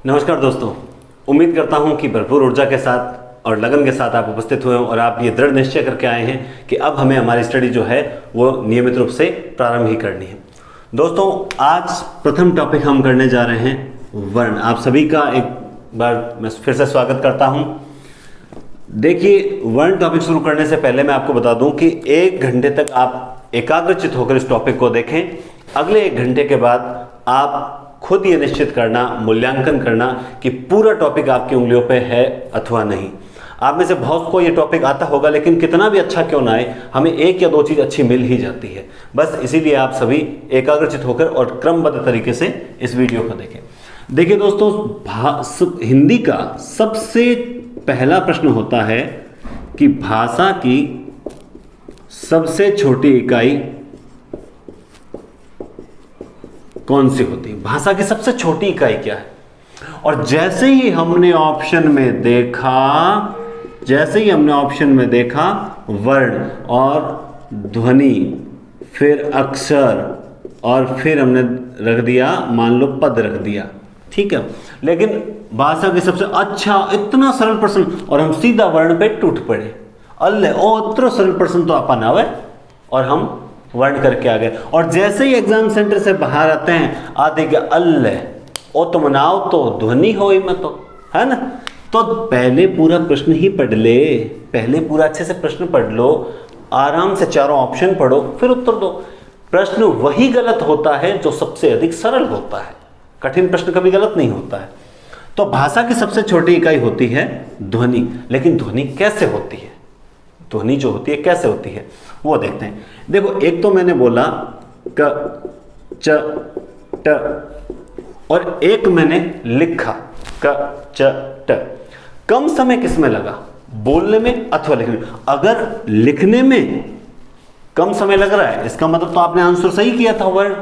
नमस्कार दोस्तों, उम्मीद करता हूं कि भरपूर ऊर्जा के साथ और लगन के साथ आप उपस्थित हुए हों और आप ये दृढ़ निश्चय करके आए हैं कि अब हमें हमारी स्टडी जो है वो नियमित रूप से प्रारंभ ही करनी है। दोस्तों, आज प्रथम टॉपिक हम करने जा रहे हैं वर्ण। आप सभी का एक बार मैं फिर से स्वागत करता हूं। देखिए, वर्ण टॉपिक शुरू करने से पहले मैं आपको बता दूं कि 1 घंटे तक आप एकाग्रचित होकर इस टॉपिक को देखें। अगले 1 घंटे के बाद आप खुद ये निश्चित करना, मूल्यांकन करना कि पूरा टॉपिक आपकी उंगलियों पे है अथवा नहीं। आप में से बहुत को ये टॉपिक आता होगा, लेकिन कितना भी अच्छा क्यों ना आए, हमें 1 या 2 चीज़ अच्छी मिल ही जाती है। बस इसीलिए आप सभी एकाग्रचित होकर और क्रमबद्ध तरीके से इस वीडियो को देखें। देखिए दोस्तों, हिंदी का सबसे पहला प्रश्न होता है कि भाषा की सबसे छोटी इकाई कौन सी होती है? भाषा की सबसे छोटी इकाई क्या है? और जैसे ही हमने ऑप्शन में देखा वर्ण और ध्वनि, फिर अक्षर और फिर हमने रख दिया, मान लो पद रख दिया, ठीक है। लेकिन भाषा की सबसे इतना सरल प्रश्न और हम सीधा वर्ण पे टूट पड़े। अल्ले ओ इतना सरल प्रश्न तो आपा ना हुए और हम वर्ण करके आ गए। और जैसे ही एग्जाम सेंटर से बाहर आते हैं, आते क्या, अल्ले ओ तुम नाव तो ध्वनि हो ही मत, है ना। तो पहले पूरा प्रश्न ही पढ़ ले, पहले पूरा अच्छे से प्रश्न पढ़ लो, आराम से चारों ऑप्शन पढ़ो, फिर उत्तर दो। प्रश्न वही गलत होता है जो सबसे अधिक सरल होता है। कठिन प्रश्न कभी गलत नहीं होता है। तो भाषा की सबसे छोटी इकाई होती है ध्वनि। लेकिन ध्वनि कैसे होती है? ध्वनि जो होती है कैसे होती है वो देखते हैं। देखो, एक तो मैंने बोला क च ट और एक मैंने लिखा क च ट। कम समय किस में लगा? बोलने में अथवा लिखने में? अगर लिखने में कम समय लग रहा है, इसका मतलब तो आपने आंसर सही किया था, वर्ण।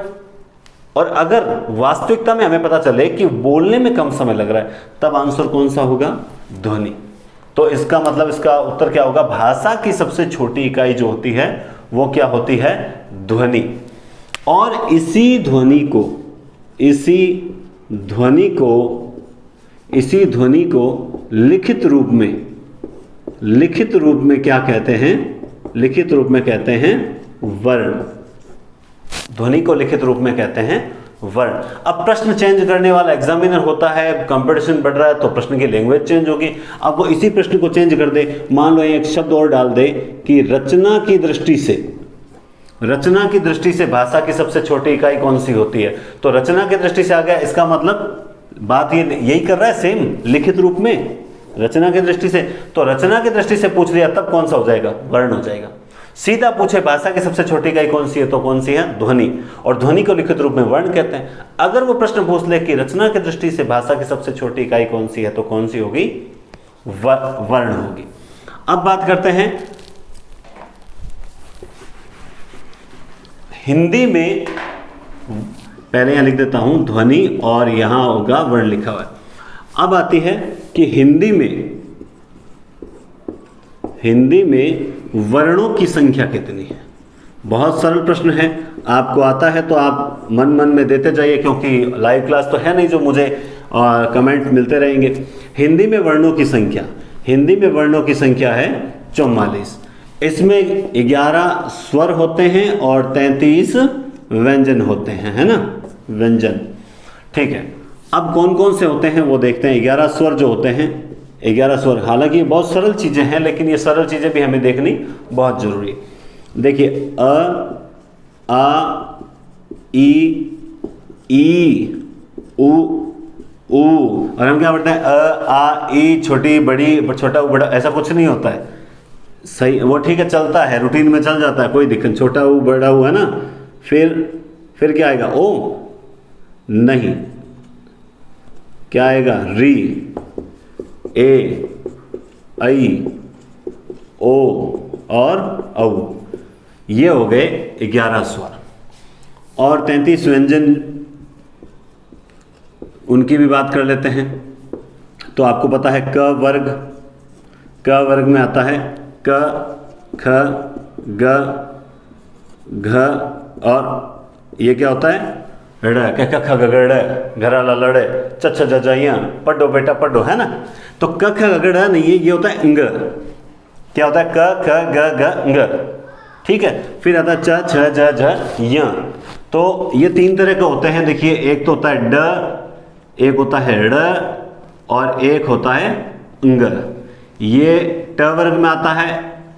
और अगर वास्तविकता में हमें पता चले कि बोलने में कम समय लग रहा है, तब आंसर कौन सा होगा? ध्वनि। तो इसका मतलब इसका उत्तर क्या होगा? भाषा की सबसे छोटी इकाई जो होती है वो क्या होती है? ध्वनि। और इसी ध्वनि को लिखित रूप में क्या कहते हैं? लिखित रूप में कहते हैं वर्ण। ध्वनि को लिखित रूप में कहते हैं वर्ण। अब प्रश्न चेंज करने वाला एग्जामिनर होता है, कंपटीशन बढ़ रहा है तो प्रश्न की लैंग्वेज चेंज होगी। अब वो इसी प्रश्न को चेंज कर दे, मान लो एक शब्द और डाल दे कि रचना की दृष्टि से भाषा की सबसे छोटी इकाई कौन सी होती है? तो रचना की दृष्टि से आ गया, इसका मतलब बात ये यही कर रहा है, सेम लिखित रूप में रचना की दृष्टि से। तो रचना की दृष्टि से पूछ लिया, तब कौन सा हो जाएगा? वर्ण हो जाएगा। सीधा पूछे भाषा की सबसे छोटी इकाई कौन सी है, तो कौन सी है? ध्वनि। और ध्वनि को लिखित रूप में वर्ण कहते हैं। अगर वो प्रश्न पूछ ले कि रचना की दृष्टि से भाषा की सबसे छोटी इकाई कौन सी है, तो कौन सी होगी? वर्ण होगी। अब बात करते हैं हिंदी में। पहले यहां लिख देता हूं ध्वनि और यहां होगा वर्ण लिखा हुआ है। अब आती है कि हिंदी में वर्णों की संख्या कितनी है? बहुत सरल प्रश्न है। आपको आता है तो आप मन में देते जाइए, क्योंकि लाइव क्लास तो है नहीं जो मुझे कमेंट मिलते रहेंगे। हिंदी में वर्णों की संख्या है 44। इसमें 11 स्वर होते हैं और 33 व्यंजन होते हैं, है ना, व्यंजन, ठीक है। अब कौन कौन से होते हैं वो देखते हैं। 11 स्वर जो होते हैं, 11 स्वर, हालांकि ये बहुत सरल चीज़ें हैं, लेकिन ये सरल चीज़ें भी हमें देखनी बहुत जरूरी है। देखिए, अ, आ, ई, उ, और हम क्या पढ़ते हैं? अ, आ, ई, छोटी बड़ी, छोटा बड़ा, ऐसा कुछ नहीं होता है। सही, वो ठीक है, चलता है, रूटीन में चल जाता है, कोई दिक्कत। छोटा ऊ बड़ा ऊ, है ना। फिर क्या आएगा? ओ नहीं, क्या आएगा? री, ए, आई, ओ और औ। ये हो गए 11 स्वर। और 33 व्यंजन, उनकी भी बात कर लेते हैं। तो आपको पता है क वर्ग में आता है क, ख, ग, घ और ये क्या होता है? ड़, क, ख, ग, घ, ड़, घरा ला लड़े, च छ ज ज य, पढ़ो बेटा पढ़ो, है ना। तो क ख ग घ नहीं है, ये होता है अंग। क्या होता है? क ख ग घ अंग, ठीक है। फिर आता है च छ ज झ य। तो ये तीन तरह के होते हैं। देखिए, एक तो होता है ड, एक होता है ड़ और एक होता है अंग। ये ट वर्ग में आता है,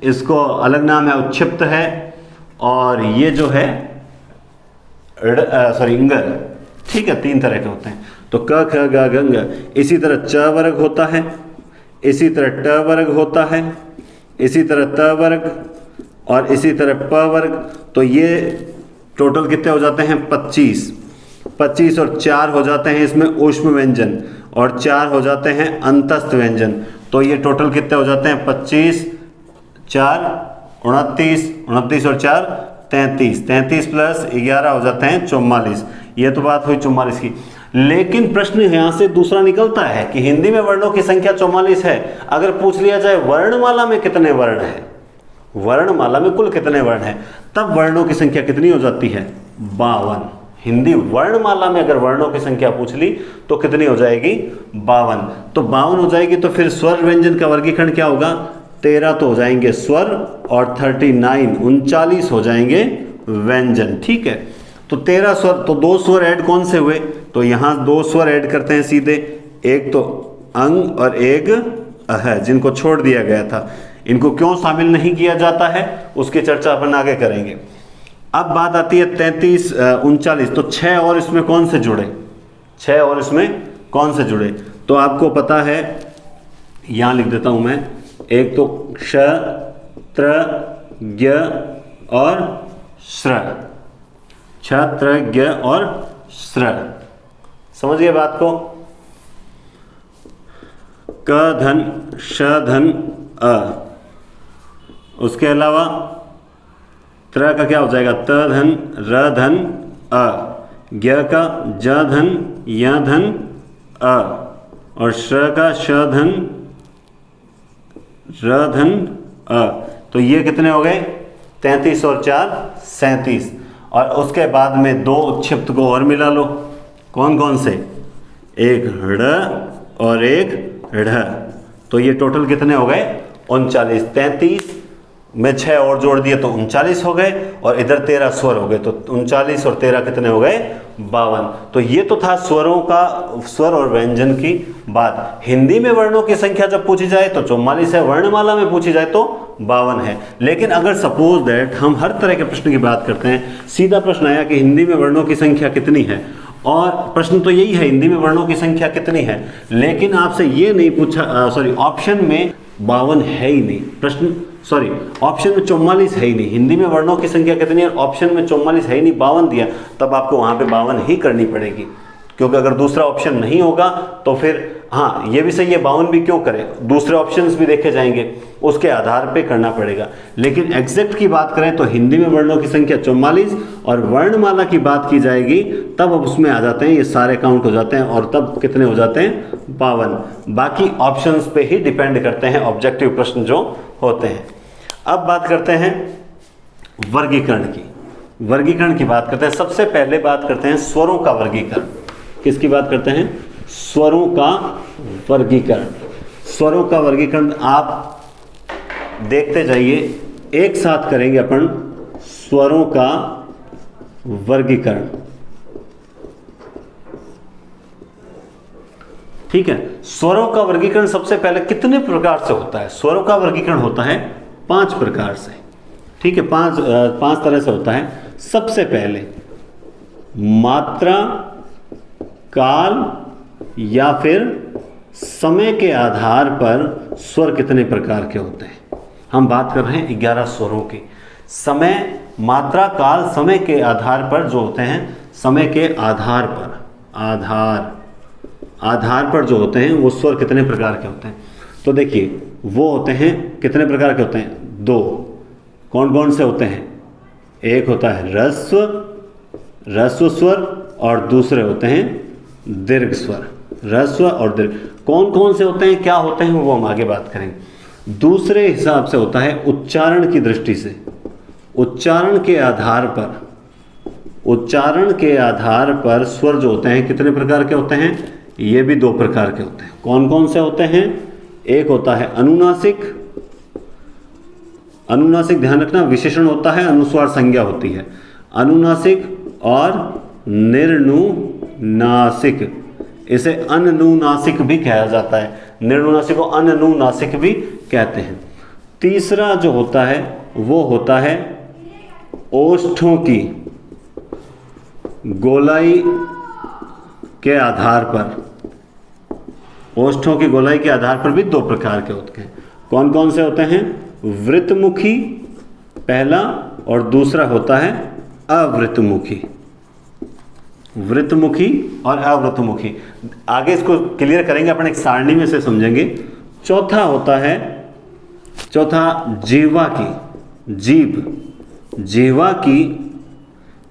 इसको अलग नाम है उच्छिप्त है। और ये जो है अंग, ठीक है। तीन तरह के होते हैं। तो क ख ग घ अंग। इसी तरह च वर्ग होता है, इसी तरह ट वर्ग होता है, इसी तरह त वर्ग और इसी तरह प वर्ग। तो ये टोटल कितने हो जाते हैं? 25। 25 और 4 हो जाते हैं इसमें ऊष्म व्यंजन और 4 हो जाते हैं अंतस्थ व्यंजन। तो ये टोटल कितने हो जाते हैं? 25, 4, 29, 29 और 4 33, 33 प्लस 11 हो जाते हैं 44। ये तो बात हुई 44 की। लेकिन प्रश्न यहाँ से दूसरा निकलता है कि हिंदी में वर्णों की संख्या 44 है। अगर पूछ लिया जाए वर्णमाला में कितने वर्ण हैं, वर्णमाला में कुल कितने वर्ण हैं, तब वर्णों की संख्या कितनी हो जाती है? 52। हिंदी वर्णमाला में अगर वर्णों की संख्या पूछ ली तो कितनी हो जाएगी? 52। तो 52 हो जाएगी। तो फिर स्वर व्यंजन का वर्गीकरण क्या होगा? 13 तो हो जाएंगे स्वर और 39 39 हो जाएंगे व्यंजन, ठीक है। तो 13 स्वर, तो 2 स्वर ऐड कौन से हुए? तो यहाँ 2 स्वर ऐड करते हैं सीधे, एक तो अंग और एक अह, जिनको छोड़ दिया गया था। इनको क्यों शामिल नहीं किया जाता है उसकी चर्चा अपन आगे करेंगे। अब बात आती है 33 39। तो 6 और इसमें कौन से जुड़े? 6 और इसमें कौन से जुड़े? तो आपको पता है, यहां लिख देता हूं मैं। एक तो क्ष, त्र, ज्ञ और श्र। क्ष, त्र, ज्ञ और श्र। समझ गए बात को? क धन, श धन, अ। उसके अलावा त्र का क्या हो जाएगा? त धन, र धन, अ। ज्ञ का ज धन, य धन, अ। और श्र का श धन, र धन, अ। तो ये कितने हो गए? 33 और 4 37। और उसके बाद में 2 उच्छिप्त को और मिला लो। कौन कौन से? एक ड़ और एक ढ़। तो ये टोटल कितने हो गए? 39। 33 में 6 और जोड़ दिए तो 39 हो गए और इधर 13 स्वर हो गए। तो 39 और 13 कितने हो गए? 52। तो ये तो था स्वरों का, स्वर और व्यंजन की बात। हिंदी में वर्णों की संख्या जब पूछी जाए तो 44 है, वर्णमाला में पूछी जाए तो 52 है। लेकिन अगर सपोज दैट हम हर तरह के प्रश्न की बात करते हैं, सीधा प्रश्न आया कि हिंदी में वर्णों की संख्या कितनी है, और प्रश्न तो यही है हिंदी में वर्णों की संख्या कितनी है, लेकिन आपसे ये नहीं पूछा, सॉरी ऑप्शन में 52 है ही नहीं, प्रश्न सॉरी ऑप्शन में 44 है ही नहीं। हिंदी में वर्णों की संख्या कितनी है, ऑप्शन में 44 है ही नहीं, 52 दिया, तब आपको वहाँ पे 52 ही करनी पड़ेगी, क्योंकि अगर दूसरा ऑप्शन नहीं होगा तो फिर हाँ ये भी सही है, 52 भी क्यों करें, दूसरे ऑप्शंस भी देखे जाएंगे, उसके आधार पे करना पड़ेगा। लेकिन एग्जैक्ट की बात करें तो हिंदी में वर्णों की संख्या 44 और वर्णमाला की बात की जाएगी तब अब उसमें आ जाते हैं, ये सारे काउंट हो जाते हैं और तब कितने हो जाते हैं? 52। बाकी ऑप्शंस पे ही डिपेंड करते हैं ऑब्जेक्टिव प्रश्न जो होते हैं। अब बात करते हैं वर्गीकरण की। वर्गीकरण की बात करते हैं, सबसे पहले बात करते हैं स्वरों का वर्गीकरण। किसकी बात करते हैं? स्वरों का वर्गीकरण। स्वरों का वर्गीकरण आप देखते जाइए, एक साथ करेंगे अपन स्वरों का वर्गीकरण, ठीक है। स्वरों का वर्गीकरण सबसे पहले कितने प्रकार से होता है? स्वरों का वर्गीकरण होता है 5 प्रकार से, ठीक है, 5 तरह से होता है। सबसे पहले मात्रा, काल या फिर समय के आधार पर स्वर कितने प्रकार के होते हैं। हम बात कर रहे हैं 11 स्वरों की। समय, मात्रा, काल, समय के आधार पर जो होते हैं, समय के आधार पर, आधार पर जो होते हैं वो स्वर कितने प्रकार के होते हैं। तो देखिए वो होते हैं कितने प्रकार के होते हैं? 2। कौन कौन से होते हैं? एक होता है ह्रस्व स्वर और दूसरे होते हैं दीर्घ स्वर। ह्रस्व और दीर्घ कौन कौन से होते हैं, क्या होते हैं, वो हम आगे बात करेंगे। दूसरे हिसाब से होता है उच्चारण की दृष्टि से, उच्चारण के आधार पर स्वर जो होते हैं कितने प्रकार के होते हैं? ये भी दो प्रकार के होते हैं। कौन कौन से होते हैं? एक होता है अनुनासिक, अनुनासिक ध्यान रखना विशेषण होता है, अनुस्वार संज्ञा होती है। अनुनासिक और निर्नुनासिक, इसे अनुनासिक भी कहा जाता है, निर्नुनासिक को अनुनासिक भी कहते हैं। तीसरा जो होता है वो होता है ओष्ठों की गोलाई के आधार पर, ओष्ठों की गोलाई के आधार पर भी दो प्रकार के होते हैं। कौन कौन से होते हैं? वृत्तमुखी पहला, और दूसरा होता है अवृत्तमुखी। वृत्तमुखी और अवृत्तमुखी, आगे इसको क्लियर करेंगे, अपन एक सारणी में से समझेंगे। चौथा होता है, चौथा जीवा की, जीभ, जीवा की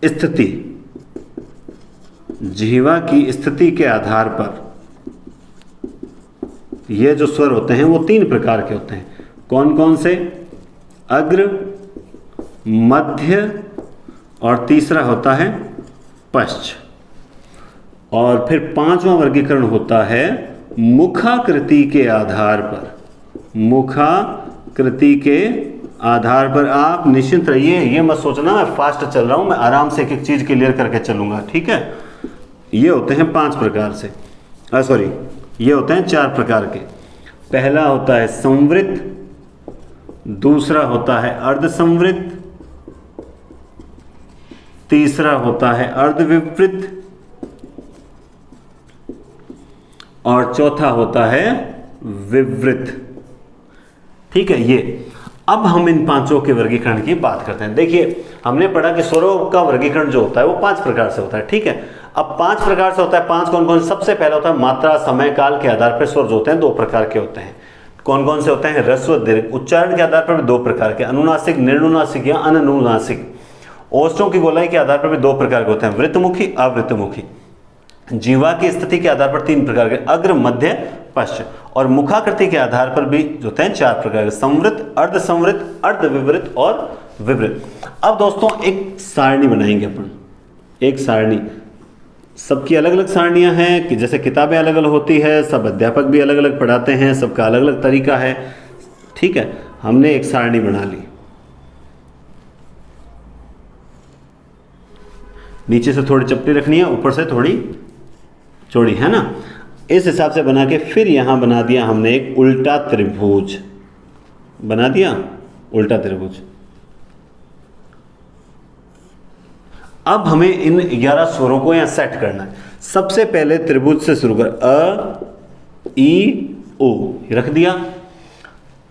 स्थिति, जीवा की स्थिति के आधार पर ये जो स्वर होते हैं वो तीन प्रकार के होते हैं। कौन कौन से? अग्र, मध्य और तीसरा होता है पश्च। और फिर पांचवा वर्गीकरण होता है मुखाकृति के आधार पर, मुखाकृति के आधार पर। आप निश्चिंत रहिए, ये मत सोचना मैं फास्ट चल रहा हूं, मैं आराम से एक एक चीज क्लियर करके चलूंगा, ठीक है। ये होते हैं 5 प्रकार से, सॉरी ये होते हैं 4 प्रकार के। पहला होता है संवृत, दूसरा होता है अर्धसंवृत, तीसरा होता है अर्धविवृत और चौथा होता है विवृत, ठीक है। ये अब हम इन पांचों के वर्गीकरण की बात करते हैं। देखिए हमने पढ़ा कि स्वरों का वर्गीकरण जो होता है वो 5 प्रकार से होता है, ठीक है। अब 5 प्रकार से होता है, 5 कौन कौन? सबसे पहला होता है मात्रा, समय, काल के आधार पर स्वर जो होते हैं 2 प्रकार के होते हैं। कौन कौन से होते हैं? ह्रस्व, दीर्घ। उच्चारण के आधार पर भी 2 प्रकार के, अनुनासिक, निर्नुनासिक या अनुनासिक। ओष्ठों की गोलाई के आधार पर भी 2 प्रकार के होते हैं, वृत्तमुखी, अवृत्तमुखी। जीवा की स्थिति के आधार पर 3 प्रकार के, अग्र, मध्य, पश्च। और मुखाकृति के आधार पर भी जो होते हैं 4 प्रकार के, संवृत, अर्धसंवृत, अर्धविवृत और विवृत। अब दोस्तों एक सारणी बनाएंगे अपन, एक सारणी। सबकी अलग अलग सारणियां हैं कि जैसे किताबें अलग अलग होती है, सब अध्यापक भी अलग अलग पढ़ाते हैं, सबका अलग अलग तरीका है, ठीक है। हमने एक सारणी बना ली, नीचे से थोड़ी चपटी रखनी है, ऊपर से थोड़ी चौड़ी, है ना। इस हिसाब से बना के फिर यहां बना दिया हमने एक उल्टा त्रिभुज, बना दिया उल्टा त्रिभुज। अब हमें इन 11 स्वरों को यहां सेट करना है। सबसे पहले त्रिभुज से शुरू कर, अ, ई, ओ रख दिया।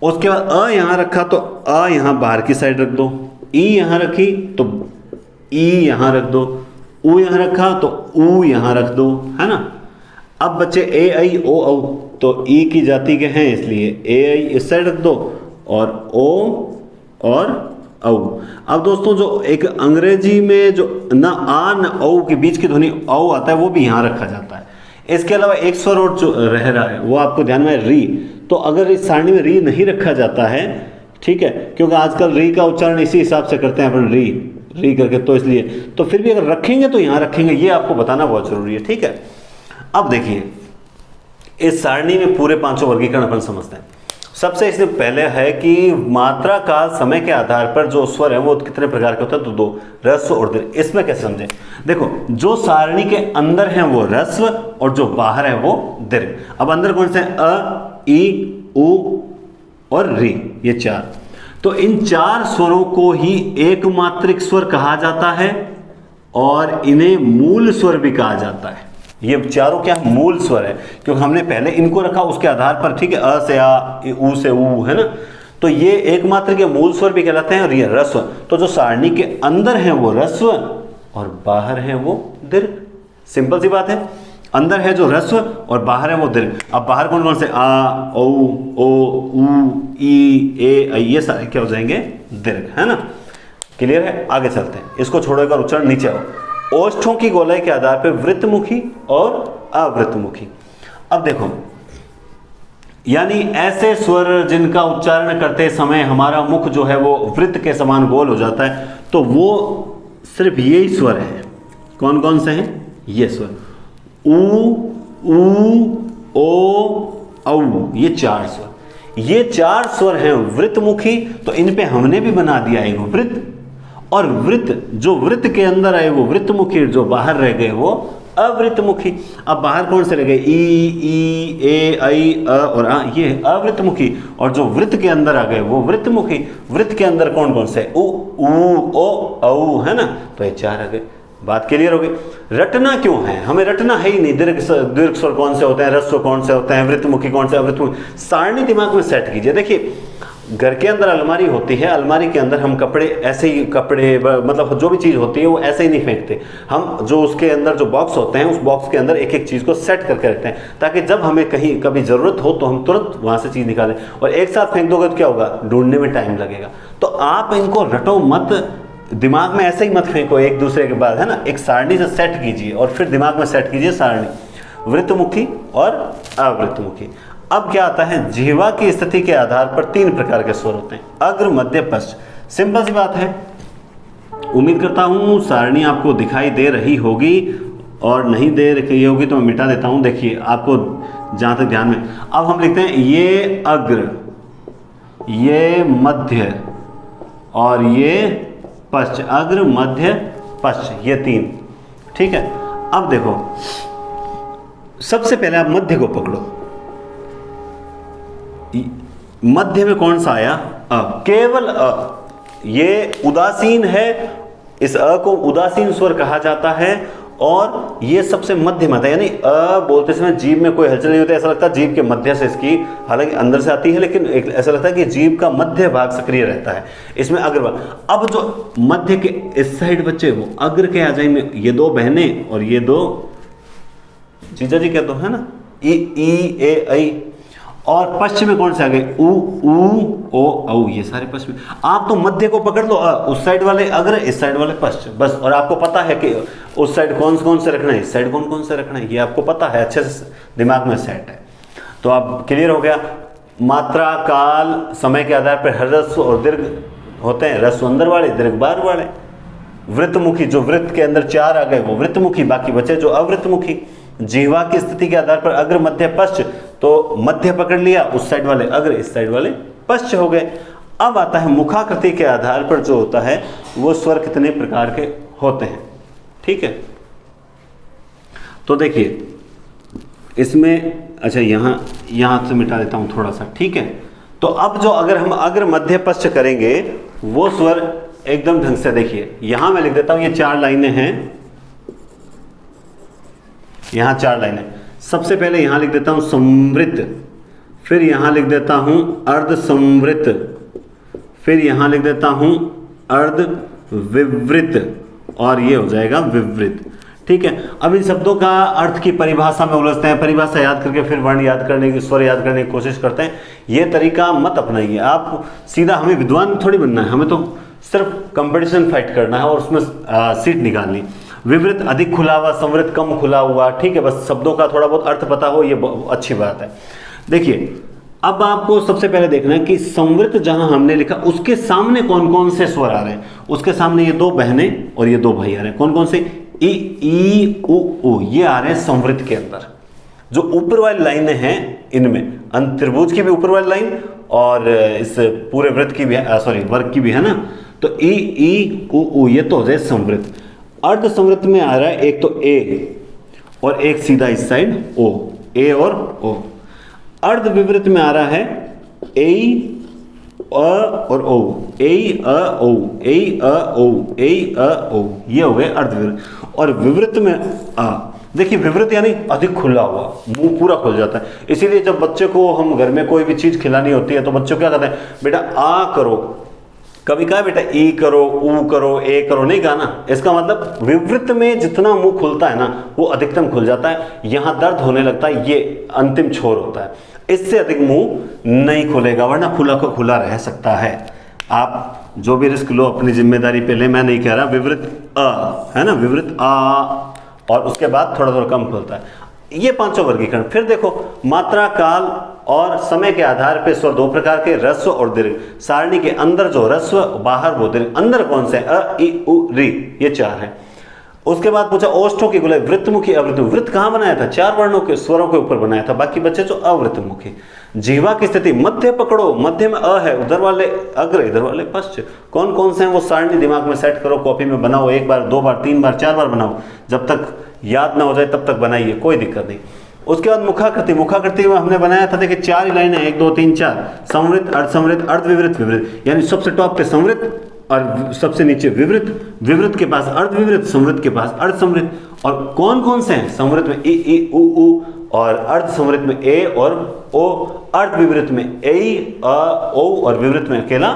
उसके बाद अ यहां रखा तो अ यहां बाहर की साइड रख दो, ई यहां रखी तो ई यहां रख दो, ऊ यहां रखा तो ऊ यहां रख दो, है ना। अब बच्चे ए, आई, ओ, औ, तो ई की जाति के हैं इसलिए ए, आई इस साइड रख दो और ओ और औ। अब दोस्तों जो एक अंग्रेजी में जो ना आ न औ के बीच की ध्वनि औ आता है वो भी यहां रखा जाता है। इसके अलावा एक स्वर और जो रह रहा है वो आपको ध्यान में, री। तो अगर इस सारणी में री नहीं रखा जाता है, ठीक है, क्योंकि आजकल री का उच्चारण इसी हिसाब से करते हैं अपन, री करके, तो इसलिए तो फिर भी अगर रखेंगे तो यहां रखेंगे, ये आपको बताना बहुत जरूरी है, ठीक है। अब देखिए इस सारणी में पूरे 5 वर्गीकरण अपन समझते हैं। सबसे इससे पहले है कि मात्रा, काल, समय के आधार पर जो स्वर है वो कितने प्रकार के होते हैं, तो 2, ह्रस्व और दीर्घ। इसमें कैसे समझें? देखो जो सारणी के अंदर है वो ह्रस्व और जो बाहर है वो दीर्घ। अब अंदर कौन से? अ, ई, उ और री, ये 4। तो इन 4 स्वरों को ही एकमात्रिक स्वर कहा जाता है और इन्हें मूल स्वर भी कहा जाता है। ये चारों क्या मूल स्वर है, क्योंकि हमने पहले इनको रखा उसके आधार पर, ठीक है, अ से आ, ऊ से ऊ, है ना। तो ये एकमात्र के मूल स्वर भी कहलाते हैं और ये ह्रस्व। तो जो सारणी के अंदर है वो ह्रस्व और बाहर है वो दीर्घ। सिंपल सी बात है, अंदर है जो ह्रस्व और बाहर है वो दीर्घ। अब बाहर कौन कौन से? आ, औ, ओ, ऊ, ई, ए, ऐ, ये सारे क्या हो जाएंगे? दीर्घ, है ना। क्लियर है? आगे चलते हैं, इसको छोड़कर उच्चारण नीचे आओ। ओष्ठों की गोलाई के आधार पर वृत्तमुखी और अवृत्तमुखी। अब देखो, यानी ऐसे स्वर जिनका उच्चारण करते समय हमारा मुख जो है वो वृत्त के समान गोल हो जाता है, तो वो सिर्फ यही स्वर हैं। कौन कौन से हैं? ये स्वर, ऊ, ऊ, ओ, औ, ये 4 स्वर, ये 4 स्वर हैं वृत्तमुखी। तो इन पे हमने भी बना दिया एक वृत्त, और वृत्त जो वृत्त के अंदर आए वो वृत्तमुखी, जो बाहर रह गए वो अवृत्तमुखी। अब बाहर कौन से रह गए? ई, ए, ऐ, अ और आ, ये अवृत्तमुखी, और जो वृत्त के अंदर आ गए वो वृत्तमुखी। वृत्त के अंदर कौन कौन से? उ, ओ, औ, है ना, तो ये 4 आ गए। बात क्लियर हो गई। रटना क्यों है? हमें रटना है ही नहीं। दीर्घ स्वर कौन से होते हैं, ह्रस्व कौन से होते हैं, वृत्तमुखी कौन से, अवृत्तमुखी। सारणी दिमाग में सेट कीजिए। देखिए, घर के अंदर अलमारी होती है, अलमारी के अंदर हम कपड़े ऐसे ही, कपड़े मतलब जो भी चीज़ होती है वो ऐसे ही नहीं फेंकते हम। जो उसके अंदर जो बॉक्स होते हैं, उस बॉक्स के अंदर एक एक चीज़ को सेट करके रखते हैं, ताकि जब हमें कहीं कभी ज़रूरत हो तो हम तुरंत वहाँ से चीज़ निकालें। और एक साथ फेंक दोगे तो क्या होगा? ढूंढने में टाइम लगेगा। तो आप इनको रटो मत, दिमाग में ऐसे ही मत फेंको एक दूसरे के बाद, है ना। एक सारणी से सेट कीजिए और फिर दिमाग में सेट कीजिए सारणी, वृत्तमुखी और अवृत्तमुखी। अब क्या आता है? जिह्वा की स्थिति के आधार पर 3 प्रकार के स्वर होते हैं, अग्र, मध्य, पश्च। सिंपल सी बात है। उम्मीद करता हूँ सारणी आपको दिखाई दे रही होगी, और नहीं दे रही होगी तो मैं मिटा देता हूँ। देखिए, आपको जहाँ तक ध्यान में, अब हम लिखते हैं ये अग्र, ये मध्य और ये पश्च। अग्र, मध्य, पश्च, ये 3। ठीक है। अब देखो, सबसे पहले आप मध्य को पकड़ो। मध्य में कौन सा आया? अ, केवल अ। ये उदासीन है, इस अ को उदासीन स्वर कहा जाता है, और ये सबसे मध्य में आता है। यानी अ बोलते समय जीभ में कोई हलचल नहीं होती, ऐसा लगता है जीभ के मध्य से इसकी, हालांकि अंदर से आती है, लेकिन ऐसा लगता है कि जीभ का मध्य भाग सक्रिय रहता है। इसमें अग्र। अब जो मध्य के इस साइड बच्चे, वो अग्र के आ जाएंगे, ये 2 बहनें और ये 2 जीजा जी कह दो, है ना, ई, ए, ऐ। और पश्चिम में कौन से आ गए? उ, ओ, औ, ये सारे पश्चिम। आप तो मध्य को पकड़ लो, उस साइड वाले अग्र, इस साइड वाले पश्चिम, बस। और आपको पता है कि उस साइड कौन से रखना है, इस साइड कौन से रखना है, ये आपको पता है, अच्छे से दिमाग में सेट है। तो अब क्लियर हो गया। मात्रा, काल, समय के आधार पर ह्रस्व और दीर्घ होते हैं, ह्रस्व अंदर वाले, दीर्घ बाहर वाले। वृत्तमुखी, जो वृत्त के अंदर 4 आ गए वो वृत्तमुखी, बाकी बचे जो अवृत्तमुखी। जिह्वा की स्थिति के आधार पर अग्र, मध्य, पश्च, तो मध्य पकड़ लिया, उस साइड वाले अग्र, इस साइड वाले पश्च हो गए। अब आता है मुखाकृति के आधार पर जो होता है वो स्वर कितने प्रकार के होते हैं। ठीक है। तो देखिए, इसमें अच्छा यहाँ से मिटा देता हूँ थोड़ा सा। ठीक है। तो अब जो अगर हम अग्र, मध्य, पश्च करेंगे वो स्वर एकदम ढंग से देखिए। यहां मैं लिख देता हूं, ये 4 लाइनें हैं, यहां 4 लाइनें। सबसे पहले यहां लिख देता हूं समृद्ध, फिर यहां लिख देता हूं अर्ध समृद्ध, फिर यहां लिख देता हूं अर्ध विवृत, और ये हो जाएगा विवृत। ठीक है। अब इन शब्दों का अर्थ की परिभाषा में उलझते हैं, परिभाषा याद करके फिर वर्ण याद करने की, स्वर याद करने की कोशिश करते हैं। ये तरीका मत अपनाइए। आप सीधा, हमें विद्वान थोड़ी बनना है, हमें तो सिर्फ कंपटीशन फाइट करना है और उसमें सीट निकालनी। विवृत अधिक खुला हुआ, समृद्ध कम खुला हुआ। ठीक है। बस शब्दों का थोड़ा बहुत अर्थ पता हो, ये अच्छी बात है। देखिए, अब आपको सबसे पहले देखना है कि समृद्ध जहां हमने लिखा उसके सामने कौन कौन से स्वर आ रहे हैं। उसके सामने ये 2 बहनें और ये 2 भाई आ रहे हैं। कौन कौन से? ई, ई, उ, ये आ रहे हैं समृद्ध के अंदर। जो ऊपर वाली लाइनें हैं इनमें, त्रिभुज की भी ऊपर वाली लाइन और इस पूरे वृत्त की भी, सॉरी वर्ग की भी है ना। तो ई, ई, उ, ये तो हो जाए समृद्ध। अर्ध समृद्ध में आ रहा है एक तो ए और एक सीधा इस साइड ओ, ए और ओ। अर्ध विवृत में आ रहा है ए, अ और ओ, ए, अ, ओ, ए, अ, ओ, ए, अ, ओ, ये हो गए अर्ध विवृत। और विवृत में आ, देखिए विवृत यानी अधिक खुला हुआ, मुंह पूरा खुल जाता है। इसीलिए जब बच्चे को हम घर में कोई भी चीज खिलानी होती है तो बच्चों क्या कहते हैं, बेटा आ करो। कभी कहा बेटा ई करो, ऊ करो, ए करो, नहीं कहा ना। इसका मतलब विवृत में जितना मुंह खुलता है ना वो अधिकतम खुल जाता है। यहां दर्द होने लगता है, ये अंतिम छोर होता है। इससे अधिक मुंह नहीं खुलेगा, वरना खुला को खुला रह सकता है। आप जो भी रिस्क लो अपनी जिम्मेदारी पे ले, मैं नहीं कह रहा। विवृत अ है ना, विवृत आ, और उसके बाद थोड़ा थोड़ा कम खुलता है। ये 5 वर्गीकरण। फिर देखो, मात्रा, काल और समय के आधार पे स्वर 2 प्रकार के, ह्रस्व और दीर्घ। सारणी के अंदर जो ह्रस्व, बाहर वो दीर्घ। अंदर कौन से? अ, इ, उ, री, ये 4 हैं। उसके बाद पूछा ओष्ठों की गोलाई वृत्तमुखी अवृत्तमुखी, वृत्त कहाँ बनाया था? 4 वर्णों के स्वरों के ऊपर बनाया था, बाकी बच्चे जो अवृत्तमुखी। जीवा की स्थिति मध्य पकड़ो, मध्य में अ है, उधर वाले अग्र इधर वाले पश्च, कौन कौन से हैं वो सारणी दिमाग में सेट करो, कॉपी में बनाओ, 1 बार 2 बार 3 बार 4 बार बनाओ, जब तक याद ना हो जाए तब तक बनाइए, कोई दिक्कत नहीं। उसके बाद मुखाकृति, मुखाकृति में हमने बनाया था, देखिए 4 लाइनें, 1 2 3 4, संवृत अर्धसंवृत अर्धविवृत विवृत, यानी सबसे टॉप पे संवृत और सबसे नीचे विवृत, विवृत के पास अर्धविवृत, संवृत के पास अर्धसंवृत। और कौन कौन से हैं? संवृत में ई उ ऊ, और अर्धसंवृत में ए और ओ, अर्धविवृत में ए अ ओ, और विवृत में अकेला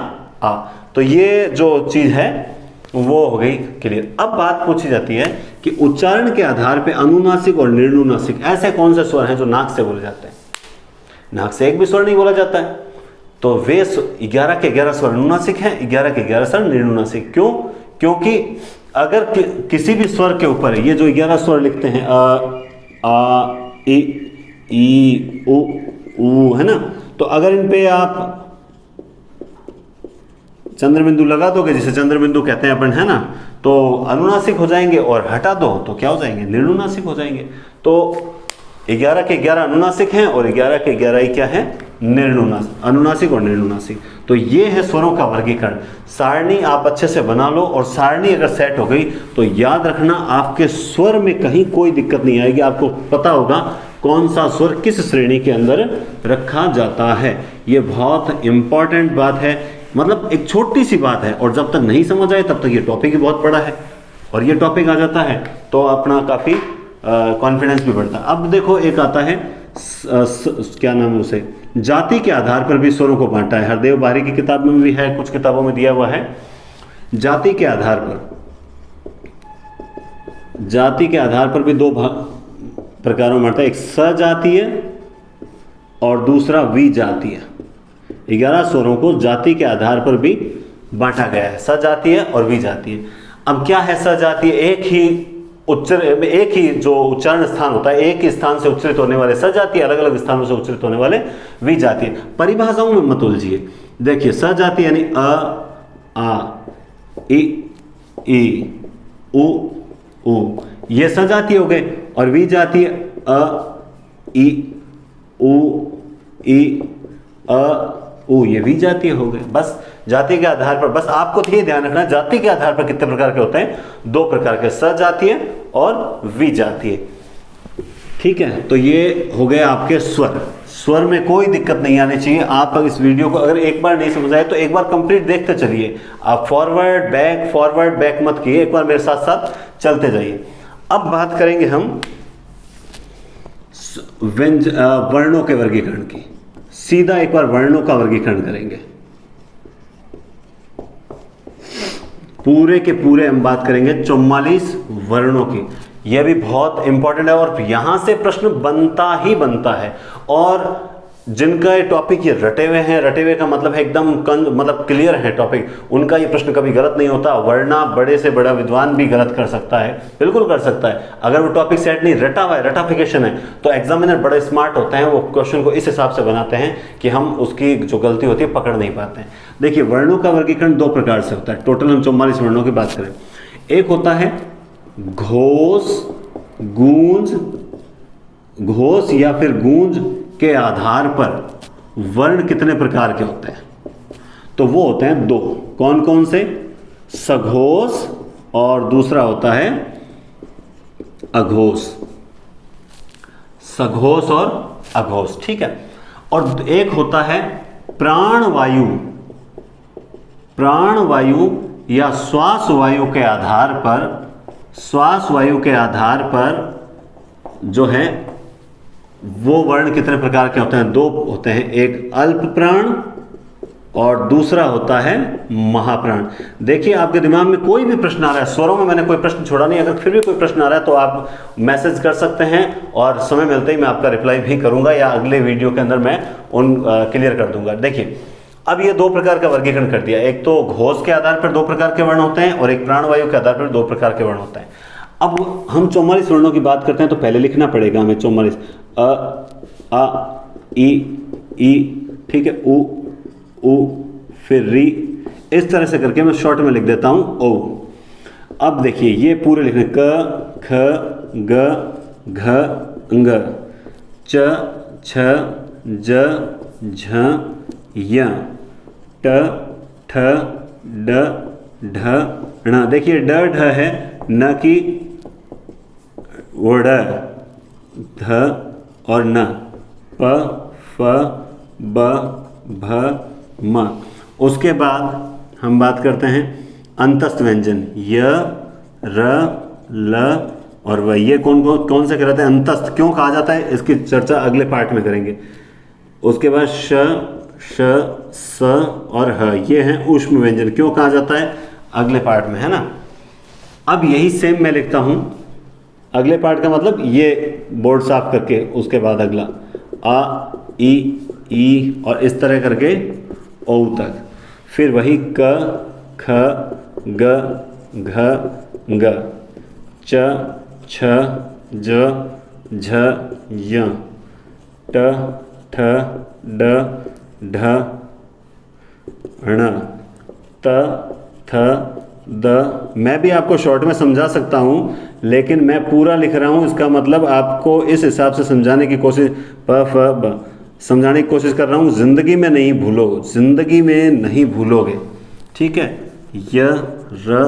आ। तो ये जो चीज है वो हो गई क्लियर। अब बात पूछी जाती है कि उच्चारण के आधार पे अनुनासिक और निर्नुनासिक ऐसे कौन से स्वर हैं जो नाक से बोले जाते हैं? नाक से एक भी स्वर नहीं बोला जाता है, तो वे 11 के 11 स्वर अनुनासिक हैं, 11 के 11 स्वर निर्नुनासिक। क्यों? क्योंकि अगर किसी भी स्वर के ऊपर ये जो 11 स्वर लिखते हैं आ ई उ है ना, तो अगर इन पे आप चंद्रबिंदु लगा दोगे, जिसे चंद्रबिंदु कहते हैं अपन, है ना, तो अनुनासिक हो जाएंगे, और हटा दो तो क्या हो जाएंगे? निर्नुनासिक हो जाएंगे। तो 11 के 11 अनुनासिक हैं और 11 के 11 ही क्या है? निर्नुनासिक, अनुनासिक और निर्नुनासिक। तो ये है स्वरों का वर्गीकरण। सारणी आप अच्छे से बना लो, और सारणी अगर सेट हो गई तो याद रखना आपके स्वर में कहीं कोई दिक्कत नहीं आएगी, आपको पता होगा कौन सा स्वर किस श्रेणी के अंदर रखा जाता है। ये बहुत इंपॉर्टेंट बात है, मतलब एक छोटी सी बात है, और जब तक नहीं समझ आए तब तक ये टॉपिक ही बहुत बड़ा है, और ये टॉपिक आ जाता है तो अपना काफ़ी कॉन्फिडेंस भी बढ़ता है। अब देखो एक आता है क्या नाम है उसे, जाति के आधार पर भी स्वरों को बांटा है। हरदेव बारी की किताब में भी है, कुछ किताबों में दिया हुआ है। जाति के आधार पर भी 2 प्रकारों में बांटा है, एक सजातीय और दूसरा विजातीय। 11 स्वरों को जाति के आधार पर भी बांटा गया है, सजातीय और विजातीय। अब क्या है सजातीय? एक ही जो उच्चारण स्थान होता है, एक ही स्थान से उच्चरित होने वाले सजातीय, अलग अलग स्थानों से उच्चरित होने वाले विजातीय। परिभाषाओं में मत उलझिए। देखिए सजातीय यानी अ आ ई उ ये सजातीय हो गए, और विजातीय अ ई उ ये विजातीय हो गए। बस जाति के आधार पर, बस आपको तो ये ध्यान रखना, जाति के आधार पर कितने प्रकार के होते हैं? 2 प्रकार के, सजातीय और विजातीय। ठीक है, तो ये हो गए आपके स्वर। स्वर में कोई दिक्कत नहीं आनी चाहिए। आप इस वीडियो को अगर एक बार नहीं समझ आए तो एक बार कंप्लीट देखते चलिए, आप फॉरवर्ड बैक मत किए, एक बार मेरे साथ साथ चलते जाइए। अब बात करेंगे हम वर्णों के वर्गीकरण की। सीधा एक बार वर्णों का वर्गीकरण करेंगे, पूरे के पूरे हम बात करेंगे 44 वर्णों की। यह भी बहुत इंपॉर्टेंट है, और यहां से प्रश्न बनता ही बनता है। और जिनका ये टॉपिक ये रटे हुए हैं, रटे हुए का मतलब है एकदम मतलब क्लियर है टॉपिक, उनका ये प्रश्न कभी गलत नहीं होता। वरना बड़े से बड़ा विद्वान भी गलत कर सकता है, बिल्कुल कर सकता है। अगर वो टॉपिक सेट नहीं, रटा हुआ है, रटाफिकेशन है, तो एग्जामिनर बड़े स्मार्ट होते हैं, वो क्वेश्चन को इस हिसाब से बनाते हैं कि हम उसकी जो गलती होती है पकड़ नहीं पाते हैं। देखिए वर्णों का वर्गीकरण 2 प्रकार से होता है। टोटल हम 44 वर्णों की बात करें। एक होता है घोष, गूंज, घोष या फिर गूंज के आधार पर वर्ण कितने प्रकार के होते हैं? तो वो होते हैं 2। कौन कौन से? सघोष और दूसरा होता है अघोष। सघोष और अघोष, ठीक है। और एक होता है प्राणवायु, प्राणवायु या श्वास वायु के आधार पर, श्वास वायु के आधार पर जो है वो वर्ण कितने प्रकार के होते हैं? 2 होते हैं, एक अल्प प्राण और दूसरा होता है महाप्राण। देखिए आपके दिमाग में कोई भी प्रश्न आ रहा है, स्वरों में मैंने कोई प्रश्न छोड़ा नहीं, अगर फिर भी कोई प्रश्न आ रहा है तो आप मैसेज कर सकते हैं, और समय मिलते ही मैं आपका रिप्लाई भी करूंगा, या अगले वीडियो के अंदर मैं उन क्लियर कर दूंगा। देखिए अब ये 2 प्रकार का वर्गीकरण कर दिया। एक तो घोष के आधार पर 2 प्रकार के वर्ण होते हैं, और एक प्राणवायु के आधार पर 2 प्रकार के वर्ण होते हैं। अब हम 44 वर्णों की बात करते हैं, तो पहले लिखना पड़ेगा हमें 44, आ ई, ठीक है, उ, फिर री, इस तरह से करके मैं शॉर्ट में लिख देता हूं ओ। अब देखिए ये पूरे लिखने क ख ग घ ङ च छ ज झ य ट ठ ड ढ ण। देखिए ड ढ है न की वो ड ध और न प फ ब भ म। उसके बाद हम बात करते हैं अंतस्थ व्यंजन य र ल और व। ये कौन से कहलाते हैं अंतस्थ, क्यों कहा जाता है, इसकी चर्चा अगले पार्ट में करेंगे। उसके बाद श श स और ह, ये हैं ऊष्म व्यंजन, क्यों कहा जाता है अगले पार्ट में, है ना। अब यही सेम मैं लिखता हूं अगले पार्ट का मतलब ये बोर्ड साफ करके, उसके बाद अगला आ ई और इस तरह करके ओ तक, फिर वही क ख ग घ ग च छ ज झ य ट ठ ड ढ ण त थ द। मैं भी आपको शॉर्ट में समझा सकता हूं, लेकिन मैं पूरा लिख रहा हूं, इसका मतलब आपको इस हिसाब से समझाने की कोशिश प फ ब समझाने की कोशिश कर रहा हूं। जिंदगी में नहीं भूलो, जिंदगी में नहीं भूलोगे, ठीक है। य र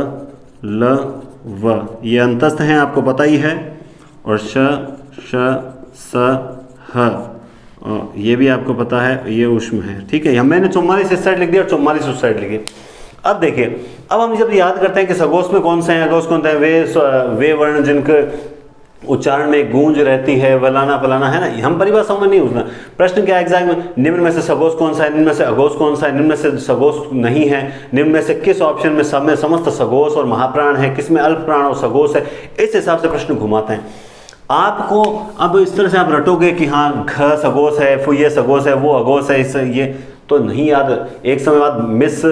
ल व ये अंतस्थ हैं, आपको पता ही है। और श श स ह ये भी आपको पता है, ये ऊष्म है, ठीक है। मैंने 44 इस साइड लिख दिया और 44 उस साइड लिखे। अब देखिए, अब हम जब याद करते हैं कि सगोश में कौन से हैं, अगोश कौन है, वे वर्ण जिनके उच्चारण में गूंज रहती है, वलाना फलाना, है ना। हम परिभाषाओं में नहीं उठना। प्रश्न क्या है एग्जाम में, निम्न में से सगोश कौन सा है, निम्न में से अघोष कौन सा है, निम्न में से सगोश नहीं है, निम्न में से किस ऑप्शन में सब में समस्त सगोश और महाप्राण है, किसमें अल्प प्राण और सगोश है। इस हिसाब से प्रश्न घुमाते हैं आपको। अब इस तरह से आप रटोगे कि हाँ घ सगोश है, ये सगोश है, वो अघोष है, इस ये तो नहीं याद, एक समय बाद मिस